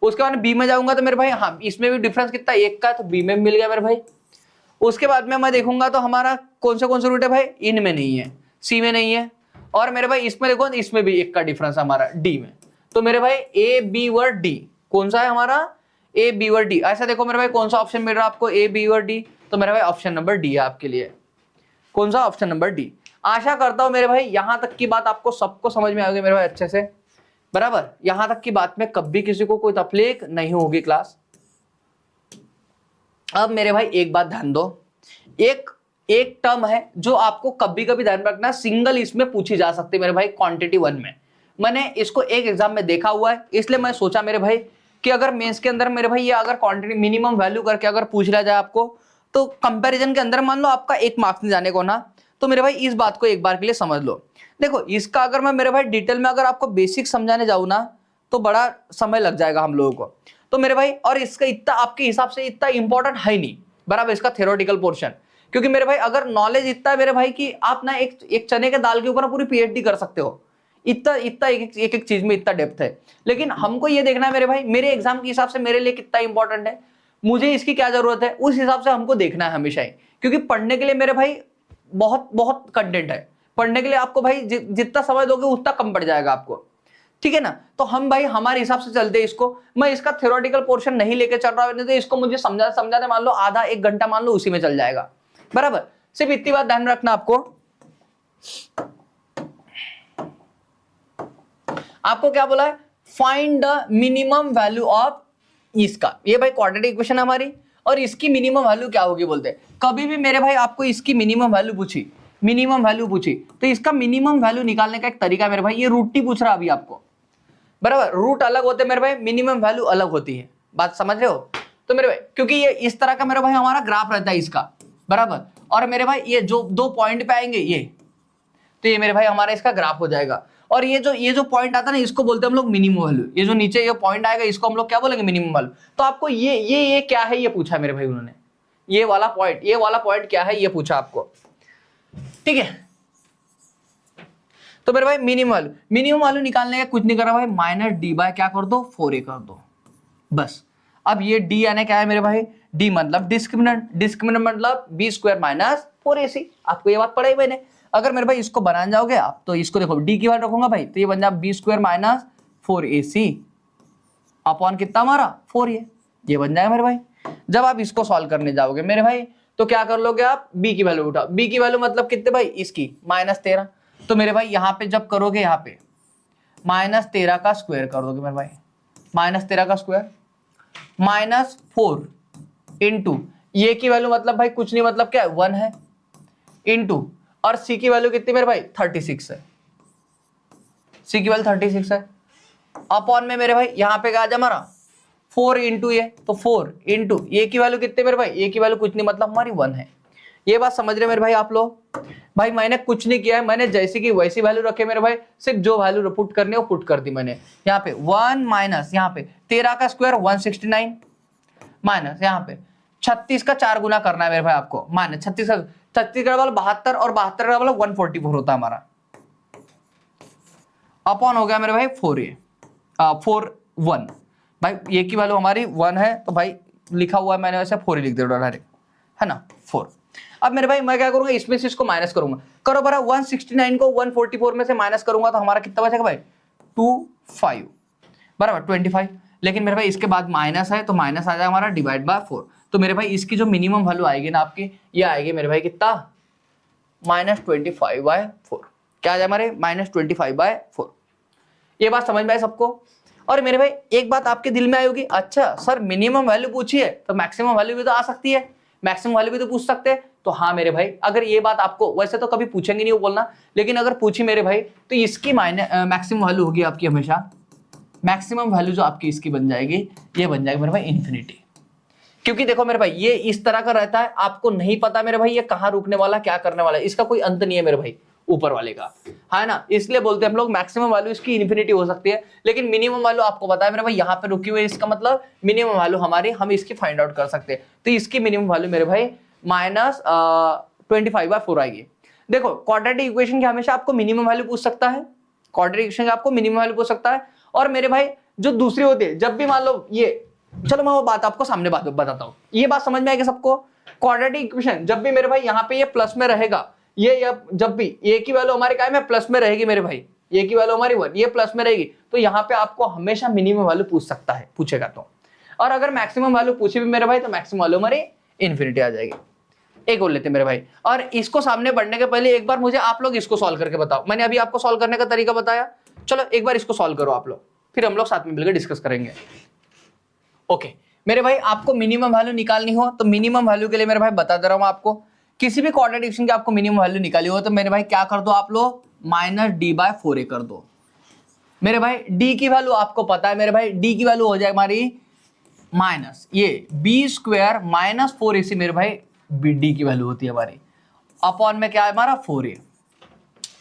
A: उसके बाद बी में जाऊंगा तो मेरे भाई हाँ इसमें भी डिफरेंस कितना 1 का है, तो बी में मिल गया मेरे भाई। उसके बाद में मैं देखूंगा तो हमारा कौन से रूट है भाई, इनमें नहीं है, सी में नहीं है, और मेरे भाई इसमें देखो इसमें भी 1 का डिफरेंस हमारा डी में। तो मेरे भाई ए बी वर डी कौन सा है हमारा, ए बी वर डी। ऐसा देखो मेरे भाई कौन सा ऑप्शन मिल रहा है आपको, ए बी वर डी, तो मेरे भाई ऑप्शन नंबर डी है आपके लिए। कौन सा, ऑप्शन नंबर डी। आशा करता हूं मेरे भाई यहां तक की बात आपको सबको समझ में आ गई मेरे भाई अच्छे से, बराबर। यहां तक की बात में कभी किसी को कोई तकलीफ नहीं होगी क्लास। अब मेरे भाई एक बात ध्यान दो, एक टर्म है जो आपको कभी कभी ध्यान रखना, सिंगल इसमें पूछी जा सकती है मेरे भाई क्वांटिटी 1 में। मैंने इसको एक एग्जाम में देखा हुआ है, इसलिए मैं सोचा मेरे भाई कि अगर मेंस के अंदर मेरे भाई ये अगर क्वांटिटी मिनिमम वैल्यू करके अगर पूछ लिया जाए आपको, तो कंपैरिजन के अंदर मान लो आपका 1 मार्क्स नहीं जाने को ना, तो मेरे भाई इस बात को एक बार के लिए समझ लो। देखो इसका अगर मैं मेरे भाई डिटेल में अगर आपको बेसिक समझाने जाऊं ना तो बड़ा समय लग जाएगा हम लोगों को। तो मेरे भाई और इसका इतना आपके हिसाब से इतना इंपॉर्टेंट है नहीं, बराबर, इसका थ्योरेटिकल पोर्शन। क्योंकि मेरे भाई अगर नॉलेज इतना है मेरे भाई कि आप ना एक चने के दाल के ऊपर पूरी पीएचडी कर सकते हो, इतना एक चीज में इतना डेप्थ है। लेकिन हमको ये देखना है मेरे भाई मेरे एग्जाम के हिसाब से मेरे लिए कितना इंपॉर्टेंट है, मुझे इसकी क्या जरूरत है, उस हिसाब से हमको देखना है हमेशा ही। क्योंकि पढ़ने के लिए मेरे भाई बहुत बहुत कंटेंट है, पढ़ने के लिए आपको भाई जितना समय दोगे उतना कम पड़ जाएगा आपको, ठीक है ना। तो हम भाई हमारे हिसाब से चलते हैं इसको। मैं इसका थ्योरेटिकल पोर्शन नहीं लेके चल रहा हूं, नहीं तो इसको मुझे समझाने मान लो आधा 1 घंटा मान लो उसी में चल जाएगा, बराबर। सिर्फ इतनी बात ध्यान रखना आपको क्या बोला है, find the minimum value of इसका। ये भाई क्वाड्रेटिक इक्वेशन है हमारी, और इसकी मिनिमम वैल्यू क्या होगी बोलते हैं। कभी भी मेरे भाई आपको इसकी मिनिमम वैल्यू पूछी तो इसका मिनिमम वैल्यू निकालने का एक तरीका मेरे भाई, ये रूट ही पूछ रहा अभी आपको, बराबर। रूट अलग होते हैं मेरे भाई, मिनिमम वैल्यू अलग होती है, बात समझ रहे हो। तो मेरे भाई क्योंकि ये इस तरह का मेरे भाई हमारा ग्राफ रहता है इसका, बराबर। और मेरे भाई ये जो 2 पॉइंट पे आएंगे ये, तो ये मेरे भाई हमारा इसका ग्राफ हो जाएगा। और ये जो पॉइंट आता है ना, इसको बोलते हैं हम लोग मिनिमम वैल्यू। ये जो नीचे ये पॉइंट आएगा इसको हम लोग क्या बोलेंगे, मिनिमम वैल्यू। तो आपको ये क्या है ये पूछा मेरे भाई उन्होंने, ये वाला पॉइंट क्या है ये पूछा आपको, ठीक है। तो मेरे भाई मिनिमम वैल्यू निकालने का कुछ नहीं करना भाई, माइनस डी बाय क्या कर दो, 4a कर दो बस। अब ये डी यानी क्या है मेरे भाई, डी मतलब डिस्क्रिमिनेंट मतलब बी स्क्वायर माइनस 4ac। आपको ये बात पढ़ाई मैंने। अगर मेरे भाई इसको बनाने जाओगे आप तो इसको देखो डी की वैल्यू रखूंगा भाई, तो ये बन जाए B square minus 4ac upon कितना हमारा 4a, ये बन जाएगा मेरे भाई। जब आप इसको सॉल्व करने जाओगे मेरे भाई तो क्या कर लोगे आप, b की वैल्यू उठाओ, b की वैल्यू मतलब कितने भाई, इसकी -13। तो मेरे भाई यहाँ पे जब करोगे यहाँ पे -13 का स्क्वायर कर दोगे मेरे भाई, -13 का स्क्वायर -4 इंटू ये की वैल्यू मतलब भाई कुछ नहीं, मतलब क्या है 1 है, इंटू और c की वैल्यू कितनी मेरे भाई 36 है, c की वैल्यू 36 है, अपॉन में मेरे भाई यहाँ पे क्या आ जाए हमारा 4 इंटू ये, तो 4 इंटू ये की वैल्यू कितने मेरे भाई, ये की वैल्यू कुछ नहीं मतलब हमारी 1 है। ये बात समझ रहे मेरे भाई आप लोग। भाई मैंने कुछ नहीं किया है, मैंने जैसी की वैसी वैल्यू रखे मेरे भाई, सिर्फ जो वैल्यू पुट करनी है वो पुट कर दी मैंने। यहाँ पे 1 माइनस यहाँ पे 13 का स्क्वायर 169 माइनस यहाँ पे 36 का 4 गुना करना है मेरे भाई आपको, माइनस 36 का वाला 72 और 72 का वाला 144 होता है हमारा, अपॉन हो गया मेरे भाई 4 भाई ये की वैल्यू हमारी 1 है तो भाई लिखा हुआ है मैंने वैसे 4 ही लिख दिया डायरेक्ट, है ना 4। अब मेरे भाई मैं क्या करूंगा, इसमें से इसको माइनस करूंगा, करो बरा 169 को 144 में से माइनस करूंगा तो हमारा कितना बचेगा भाई 25 बराबर 25। लेकिन मेरे भाई इसके बाद माइनस है तो माइनस आ जाएगा हमारा डिवाइड बाय 4। तो मेरे भाई इसकी जो मिनिमम वैल्यू आएगी ना आपकी, ये आएगी मेरे भाई कितना -25/4। क्या आ जाए हमारे -25/4। ये बात समझ में आई सबको। और मेरे भाई एक बात आपके दिल में आई होगी, अच्छा सर मिनिमम वैल्यू पूछी है तो मैक्सिमम वैल्यू भी तो आ सकती है, मैक्सिमम वैल्यू भी तो पूछ सकते हैं। तो हाँ मेरे भाई, अगर ये बात आपको वैसे तो कभी पूछेंगे नहीं वो बोलना, लेकिन अगर पूछी मेरे भाई तो इसकी मैक्सिमम वैल्यू होगी आपकी हमेशा, मैक्सिमम वैल्यू जो आपकी इसकी बन जाएगी, ये बन जाएगी मेरे भाई इन्फिनिटी। क्योंकि देखो मेरे भाई ये इस तरह का रहता है, आपको नहीं पता मेरे भाई ये कहाँ रुकने वाला, क्या करने वाला है, इसका कोई अंत नहीं है मेरे भाई ऊपर वाले का, है ना। इसलिए बोलते हैं हम लोग मैक्सिमम वैल्यू इसकी इन्फिनिटी हो सकती है, लेकिन मिनिमम वैल्यू आपको पता है मेरे भाई यहाँ पे रुकी हुई है, इसका मतलब मिनिमम वैल्यू हमारी हम इसकी फाइंड आउट कर सकते हैं। तो इसकी मिनिमम वैल्यू मेरे भाई -25/4 आएगी। देखो क्वाड्रेटिक इक्वेशन की हमेशा आपको मिनिमम वैल्यू पूछ सकता है, क्वाड्रेटिक इक्वेशन का आपको मिनिमम वैल्यू पूछ सकता है। और मेरे भाई जो दूसरी होती है, जब भी मान लो ये, चलो मैं वो बात आपको सामने बात बताता हूँ, ये बात समझ में आएगी सबको। क्वाड्रेटिक इक्वेशन जब भी मेरे भाई यहाँ पे ये प्लस में रहेगा, ये जब भी ए की वैल्यू हमारी क्या है प्लस में रहेगी मेरे भाई, ए की वैल्यू हमारी 1, ये प्लस में रहेगी, तो यहाँ पे आपको हमेशा मिनिमम वैल्यू पूछ सकता है, पूछेगा तो। और अगर मैक्सिमम वैल्यू पूछी भी मेरे भाई तो मैक्सिमम वैल्यू हमारी इन्फिनिटी आ जाएगी। एक और लेते मेरे भाई, और इसको सामने बढ़ने के पहले एक बार मुझे आप लोग इसको सॉल्व करके बताओ। मैंने अभी आपको सॉल्व करने का तरीका बताया, चलो एक बार इसको सॉल्व करो आप लोग, फिर हम लोग साथ में मिलकर डिस्कस करेंगे। ओके मेरे भाई, आपको मिनिमम वैल्यू निकालनी हो तो मिनिमम वैल्यू के लिए मेरे भाई बता दे रहा हूं आपको, किसी भी क्वाड्रेटिक इक्वेशन की आपको मिनिमम वैल्यू निकाली हो तो मेरे भाई क्या कर दो आप लोग, -d/4a कर दो। मेरे भाई d की वैल्यू आपको पता है मेरे भाई, d की वैल्यू हो जाए हमारी माइनस ये b² -4ac मेरे भाई d की वैल्यू होती है हमारी, अपॉन में क्या है हमारा 4a।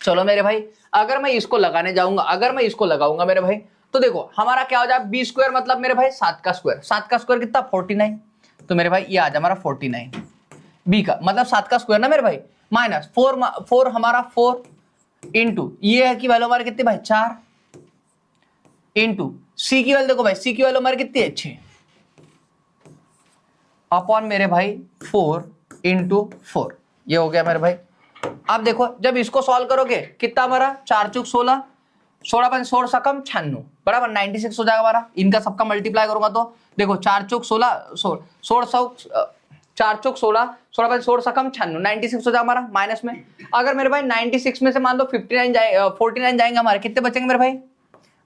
A: चलो मेरे भाई अगर मैं इसको लगाने जाऊंगा, अगर मैं इसको लगाऊंगा मेरे भाई तो देखो हमारा क्या हो जाए, b² मतलब मेरे भाई 7 का स्क्वायर, 7 का स्क्वायर कितना 49, तो मेरे भाई ये आ जाए हमारा 49, b का मतलब 7 का स्क्वायर ना मेरे भाई, माइनस 4 हमारा 4 इंटू ये है की वैल्यू हमारी कितनी भाई 4 इंटू c की वैल्यू देखो भाई, c की वैल्यू हमारी कितनी है 6, अपॉन मेरे भाई 4 इंटू 4, ये हो गया मेरे भाई। अब देखो जब इसको सॉल्व करोगे कितना हमारा 4 चौक 16, 16 सकम 96 बराबर 96 हो जाएगा हमारा। इनका सबका मल्टीप्लाई करूंगा तो देखो 4 चौक 16, 4 चौक 16, 16 सकम 96, 96 हो जाएगा हमारा माइनस में। अगर मेरे भाई 96 में से मान लो 49 जाएंगे हमारे, कितने बचेंगे मेरे भाई,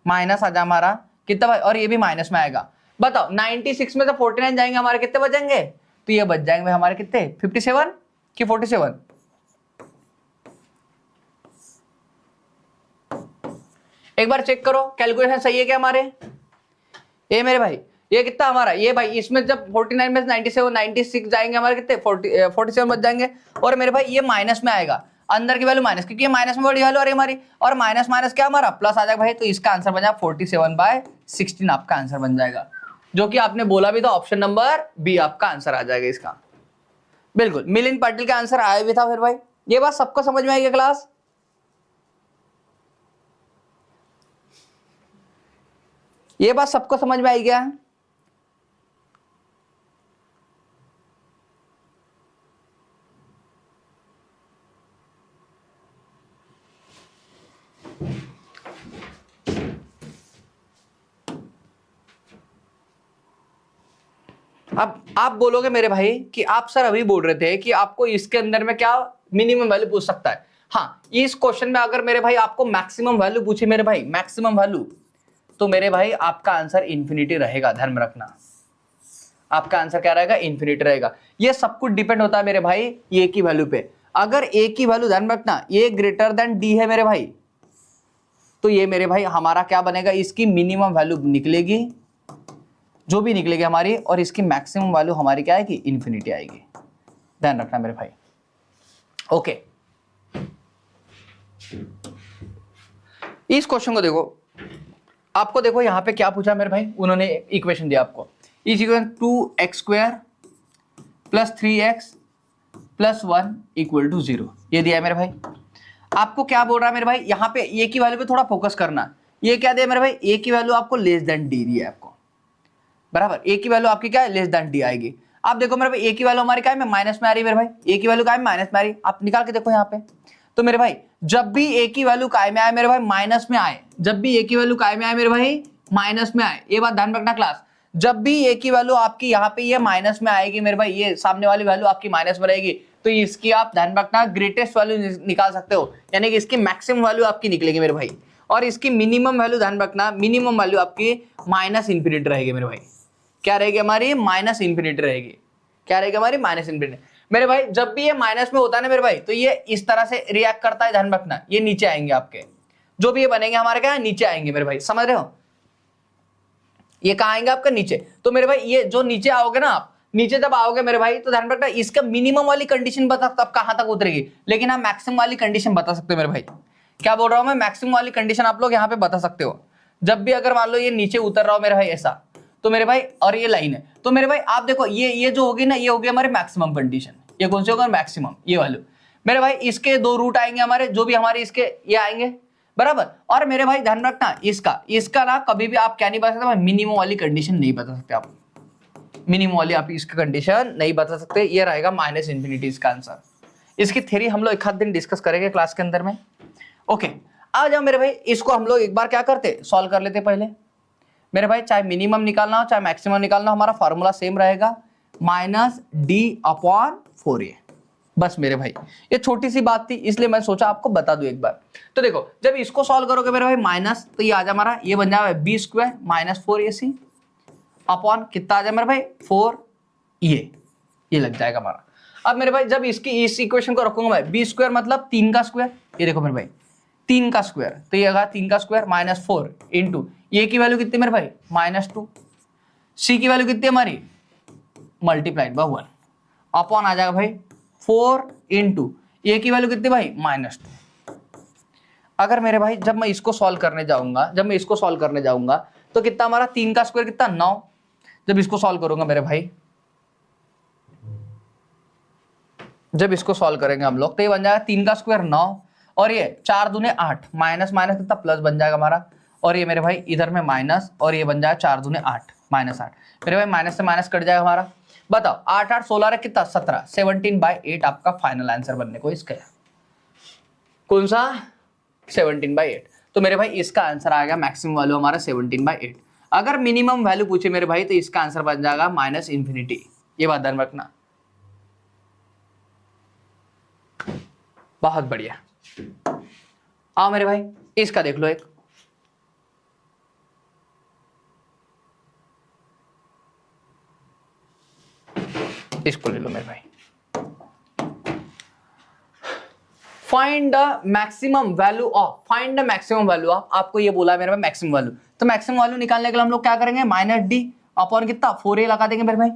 A: माइनस आ जाए हमारा कितना भाई, और ये भी माइनस में आएगा। बताओ 96 में से 49 जाएंगे हमारे, कितने बचेंगे, तो ये बच जाएंगे हमारे कितने 57 कि 47, एक बार चेक करो कैलकुलेशन सही है क्या हमारे। ये मेरे भाई ये कितना हमारा, ये भाई इसमें जब 49 में से 96 जाएंगे हमारे कितने 47 बच जाएंगे, और मेरे भाई ये माइनस में आएगा। अंदर की वैल्यू माइनस, क्योंकि ये माइनस में बड़ी वैल्यू आ रही है हमारी, और माइनस माइनस क्या हमारा प्लस आ जाएगा भाई, तो इसका आंसर बन जाएगा 47/16 आपका आंसर बन जाएगा, जो कि आपने बोला भी था ऑप्शन नंबर बी आपका आंसर आ जाएगा इसका। बिल्कुल मिलिंद पाटिल का आंसर आया भी था फिर भाई। ये बात सबको समझ में आई क्या क्लास? ये बात सबको समझ में आई क्या? अब आप बोलोगे मेरे भाई कि आप सर अभी बोल रहे थे कि आपको इसके अंदर में क्या मिनिमम वैल्यू पूछ सकता है। हाँ, इस क्वेश्चन में अगर मेरे भाई आपको मैक्सिमम वैल्यू पूछे मेरे भाई, मैक्सिमम वैल्यू, तो मेरे भाई आपका आंसर इन्फिनिटी रहेगा, ध्यान में रखना। आपका आंसर क्या रहेगा? इन्फिनिटी रहेगा। ये सब कुछ डिपेंड होता है मेरे भाई ए की वैल्यू पे। अगर ए की वैल्यू, ध्यान में रखना, ए ग्रेटर देन डी है मेरे भाई, तो ये मेरे भाई हमारा क्या बनेगा, इसकी मिनिमम वैल्यू निकलेगी, जो भी निकलेगी हमारी, और इसकी मैक्सिमम वैल्यू हमारी क्या आएगी? इन्फिनिटी आएगी। ध्यान रखना मेरे भाई। ओके, इस क्वेश्चन को देखो, आपको देखो यहां पे क्या पूछा मेरे भाई, उन्होंने इक्वेशन दिया आपको, इज इक्वल 2x² + 3x + 1 = 0, ये दिया है मेरे भाई। आपको क्या बोल रहा है मेरे भाई, यहाँ पे ए की वैल्यू पे थोड़ा फोकस करना। ये क्या दिया मेरे भाई, ए की वैल्यू आपको लेस देन डी दी है आपको, बराबर। ए की वैल्यू आपकी क्या है? लेस देन डी आएगी। आप देखो मेरे भाई, ए की वैल्यू हमारी क्या है, माइनस में आ रही है मेरे भाई, ए की वैल्यू क्या है? माइनस में आ रही है। आप निकाल के देखो यहाँ पे, तो मेरे भाई जब भी ए की वैल्यू काय में आए मेरे भाई, माइनस में आए, जब भी ए की वैल्यू काय में आए मेरे भाई, माइनस में आए, ये बात ध्यान रखना क्लास। जब भी ए की वैल्यू आपकी यहाँ पे ये माइनस में आएगी मेरे भाई, ये सामने वाली वैल्यू आपकी माइनस में रहेगी, तो इसकी आप ध्यान रखना ग्रेटेस्ट वैल्यू निकाल सकते हो, यानी कि इसकी मैक्सिमम वैल्यू आपकी निकलेगी मेरे भाई, और इसकी मिनिमम वैल्यू ध्यान रखना, मिनिमम वैल्यू आपकी माइनस इन्फिनिटी रहेगी मेरे भाई। क्या रहेगी हमारी? माइनस इन्फिनिटी रहेगी। क्या रहेगी हमारी? Minus infinity. मेरे भाई जब भी ये माइनस में होता है ना मेरे भाई, तो ये इस तरह से रिएक्ट करता है, ध्यान रखना, ये नीचे आएंगे आपके, जो भी ये बनेंगे हमारे क्या है, नीचे आएंगे मेरे भाई, समझ रहे हो? ये कहाँ आएंगे आपका? नीचे। तो मेरे भाई ये जो नीचे आओगे ना आप, नीचे जब आओगे मेरे भाई, तो ध्यान रखना इसका मिनिमम वाली कंडीशन बता तब कहां तक उतरेगी, लेकिन आप मैक्सिमम वाली कंडीशन बता सकते हो मेरे भाई। क्या बोल रहा हूं मैं? मैक्सिमम वाली कंडीशन आप लोग यहाँ पे बता सकते हो। जब भी अगर मान लो ये नीचे उतर रहा हो मेरे भाई ऐसा, तो मेरे भाई, और ये लाइन है, तो मेरे भाई आप देखो ये जो होगी ना, ये होगी हमारी मैक्सिमम कंडीशन। ये कौन सी होगा? मैक्सिमम, ये वैल्यू मेरे भाई। इसके दो रूट आएंगे हमारे, जो भी हमारे इसके ये आएंगे, बराबर। और मेरे भाई ध्यान रखना, इसका ना कभी भी आप क्या नहीं बता सकते, मिनिमम वाली कंडीशन नहीं बता सकते आप, मिनिमम वाली आप इसकी कंडीशन नहीं बता सकते। ये रहेगा माइनस इन्फिनिटी इसका आंसर। इसकी थ्योरी हम लोग एक आध दिन डिस्कस करेंगे क्लास के अंदर में। ओके, आ जाओ मेरे भाई, इसको हम लोग एक बार क्या करते, सॉल्व कर लेते पहले मेरे भाई। चाहे मिनिमम निकालना हो चाहे मैक्सिमम निकालना हो, हमारा फॉर्मूला सेम रहेगा, -d/4a। बस मेरे भाई ये छोटी सी बात थी, इसलिए मैं सोचा आपको बता दूं एक बार। तो देखो जब इसको सॉल्व करोगे मेरे भाई माइनस, तो ये आ जाए हमारा, ये बन जाए b² - 4ac अपॉन कितना आ जाए मेरे भाई 4 ये लग जाएगा हमारा। अब मेरे भाई जब इस इक्वेशन को रखूंगा मैं, b² मतलब 3 का स्क्वायर, ये देखो मेरे भाई 3 का स्क्वायर, तो ये आएगा 3 का स्क्वायर -4 इंटू ए की वैल्यू कितनी मेरे भाई -2, सी की वैल्यू कितनी हमारी मल्टीप्लाइड बाय 1 अपॉन आ जाएगा भाई 4 इंटू ए की वैल्यू कितनी भाई -2। अगर मेरे भाई जब मैं इसको सॉल्व करने जाऊंगा, तो कितना हमारा 3 का स्क्वायर कितना 9। जब इसको सॉल्व करूंगा मेरे भाई, जब इसको सॉल्व करेंगे हम लोग, तो ये बन जाएगा 3 का स्क्वायर 9, और ये 4 दूने 8, माइनस माइनस कितना प्लस बन जाएगा हमारा, और ये मेरे भाई इधर में माइनस, और ये बन जाएगा 4 दूने 8 -8। मेरे भाई माइनस से माइनस कट जाएगा हमारा। बताओ 8 8 16 कितना 17, 17/8 आपका फाइनल आंसर बनने को इसका कौन सा 17/8। तो मेरे भाई इसका आंसर आएगा मैक्सिमम वैल्यू हमारा 17/8। अगर मिनिमम वैल्यू पूछे मेरे भाई, तो इसका आंसर बन जाएगा माइनस इन्फिनिटी। ये बात ध्यान रखना। बहुत बढ़िया। आओ मेरे भाई इसका देख लो एक, इसको ले लो मेरे भाई। Find the maximum value of, आपको ये बोला है मेरे भाई मैक्सिमम वैल्यू। तो मैक्सिमम वैल्यू निकालने के लिए हम लोग क्या करेंगे, -d अपॉन कितना 4a लगा देंगे मेरे भाई,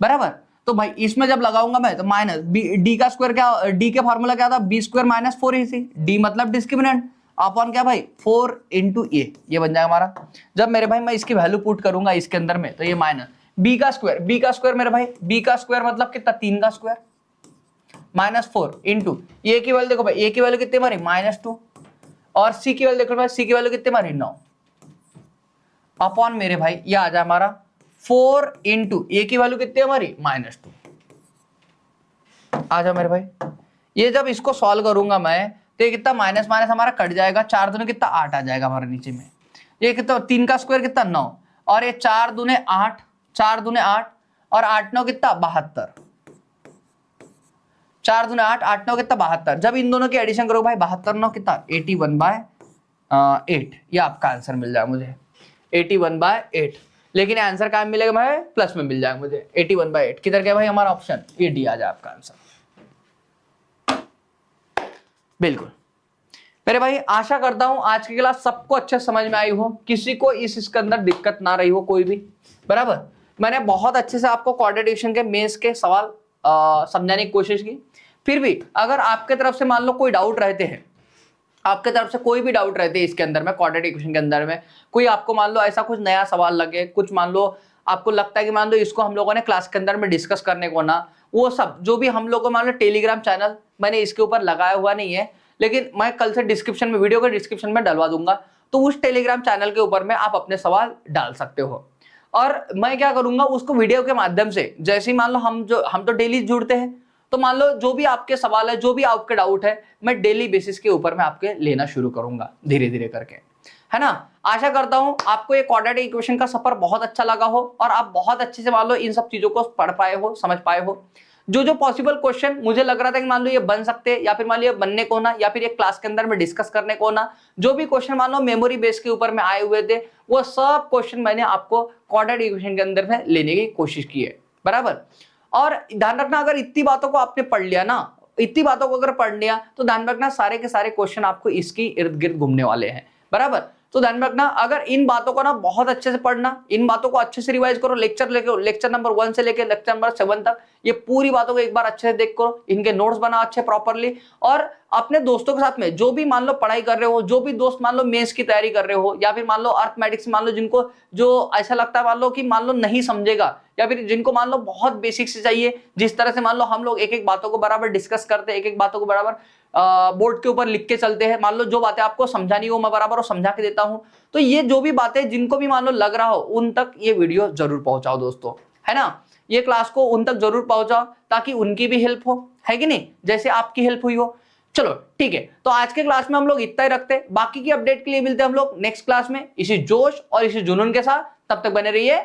A: बराबर। तो भाई इसमें जब लगाऊंगा मैं तो माइनस डी का स्क्वायर, क्या डी के फॉर्मूला क्या था, B square minus 4ac, D मतलब डिस्क्रिमिनेंट अपॉन क्या भाई 4 इंटू ये बन जाएगा हमारा। जब मेरे भाई मैं इसकी वैल्यू पुट करूंगा इसके अंदर में तो ये माइनस बी का स्क्वायर मेरे भाई, बी का स्क्वायर मतलब कितना 3 का स्क्वायर माइनस 4 इंटू ए की वैल्यू देखो भाई, ए की वैल्यू कितनी हमारी -2 और सी की वैल्यू देखो भाई, सी की वैल्यू कितनी हमारी 9 अपॉन मेरे भाई ये आ जाए हमारा 4 इंटू ए की वैल्यू कितनी है हमारी -2 आ जाओ मेरे भाई। ये जब इसको सॉल्व करूंगा मैं तो ये कितना माइनस माइनस हमारा कट जाएगा, 4 दूने कितना 8 आ जाएगा हमारे नीचे में। ये कितना 3 का स्क्वायर कितना 9 और ये 4 दूने 8, 4 दूने 8 और 8 9 कितना 72, 4 दूने 8, 8 9 कितना 72। जब इन दोनों की एडिशन करो भाई 72 9 कितना 81/8, ये आपका आंसर मिल जाएगा मुझे 81/8। लेकिन आंसर कहाँ मिलेगा भाई, प्लस में मिल जाएगा मुझे 81/8। किधर गया भाई हमारा ऑप्शन, ये डी आ जाए आपका आंसर। बिल्कुल मेरे भाई, आशा करता हूं आज की क्लास सबको अच्छे समझ में आई हो, किसी को इसके अंदर दिक्कत ना रही हो कोई भी, बराबर। मैंने बहुत अच्छे से आपको क्वाड्रेटिक के मेंस के सवाल समझाने की कोशिश की। फिर भी अगर आपके तरफ से मान लो कोई डाउट रहते हैं, आपके तरफ से कोई भी डाउट रहते हैं इसके अंदर में क्वाड्रेटिक इक्वेशन के अंदर में, कोई आपको मान लो ऐसा कुछ नया सवाल लगे, कुछ मान लो आपको लगता है कि मान लो इसको हम लोगों ने क्लास के अंदर में डिस्कस करने को ना, वो सब जो भी हम लोगों को मान लो टेलीग्राम चैनल मैंने इसके ऊपर लगाया हुआ नहीं है, लेकिन मैं कल से डिस्क्रिप्शन में, वीडियो के डिस्क्रिप्शन में डलवा दूंगा, तो उस टेलीग्राम चैनल के ऊपर में आप अपने सवाल डाल सकते हो। और मैं क्या करूंगा उसको वीडियो के माध्यम से, जैसे ही मान लो हम तो डेली जुड़ते हैं, तो मान लो जो भी आपके सवाल है, जो भी आपके डाउट है, मैं डेली बेसिस के ऊपर में आपके लेना शुरू करूंगा धीरे धीरे करके, है ना। आशा करता हूं आपको ये क्वाड्रेटिक इक्वेशन का सफर बहुत अच्छा लगा हो और आप बहुत अच्छे से मान लो इन सब चीजों को पढ़ पाए हो, समझ पाए हो। जो पॉसिबल क्वेश्चन मुझे लग रहा था कि मान लो ये बन सकते हैं, या फिर मान लो ये बनने को ना, या फिर ये क्लास के अंदर में डिस्कस करने को ना, जो भी क्वेश्चन मान लो मेमोरी बेस के ऊपर में आए हुए थे, वो सब क्वेश्चन मैंने आपको क्वाड्रेटिक इक्वेशन के अंदर में लेने की कोशिश की है, बराबर। और ध्यान रखना, अगर इतनी बातों को आपने पढ़ लिया ना, इतनी बातों को अगर पढ़ लिया तो ध्यान रखना सारे के सारे क्वेश्चन आपको इसकी इर्द गिर्द घूमने वाले हैं, बराबर। तो ध्यान रखना, अगर इन बातों को ना बहुत अच्छे से पढ़ना, इन बातों को अच्छे से रिवाइज करो, लेक्चर नंबर 1 से लेकर लेक्चर नंबर 7 तक ये पूरी बातों को एक बार अच्छे से देख करो, इनके नोट्स बनाओ अच्छे प्रॉपरली, और अपने दोस्तों के साथ में जो भी मान लो पढ़ाई कर रहे हो, जो भी दोस्त मान लो मेंस की तैयारी कर रहे हो, या फिर मान लो अर्थमेटिक्स मान लो जिनको जो ऐसा लगता है मान लो कि मान लो नहीं समझेगा, या फिर जिनको मान लो बहुत बेसिक से चाहिए, जिस तरह से मान लो हम लोग एक एक बातों को बराबर डिस्कस करते हैं, एक एक बातों को बराबर बोर्ड के ऊपर लिख के चलते हैं, मान लो जो बातें आपको समझानी हो मैं बराबर समझा के देता हूं। तो ये जो भी बातें जिनको भी मान लो लग रहा हो उन तक ये वीडियो जरूर पहुंचाओ दोस्तों, है ना। ये क्लास को उन तक जरूर पहुंचाओ ताकि उनकी भी हेल्प हो, है कि नहीं, जैसे आपकी हेल्प हुई हो। चलो ठीक है, तो आज के क्लास में हम लोग इतना ही रखते हैं, बाकी की अपडेट के लिए मिलते हैं हम लोग नेक्स्ट क्लास में इसी जोश और इसी जुनून के साथ। तब तक बने रहिए।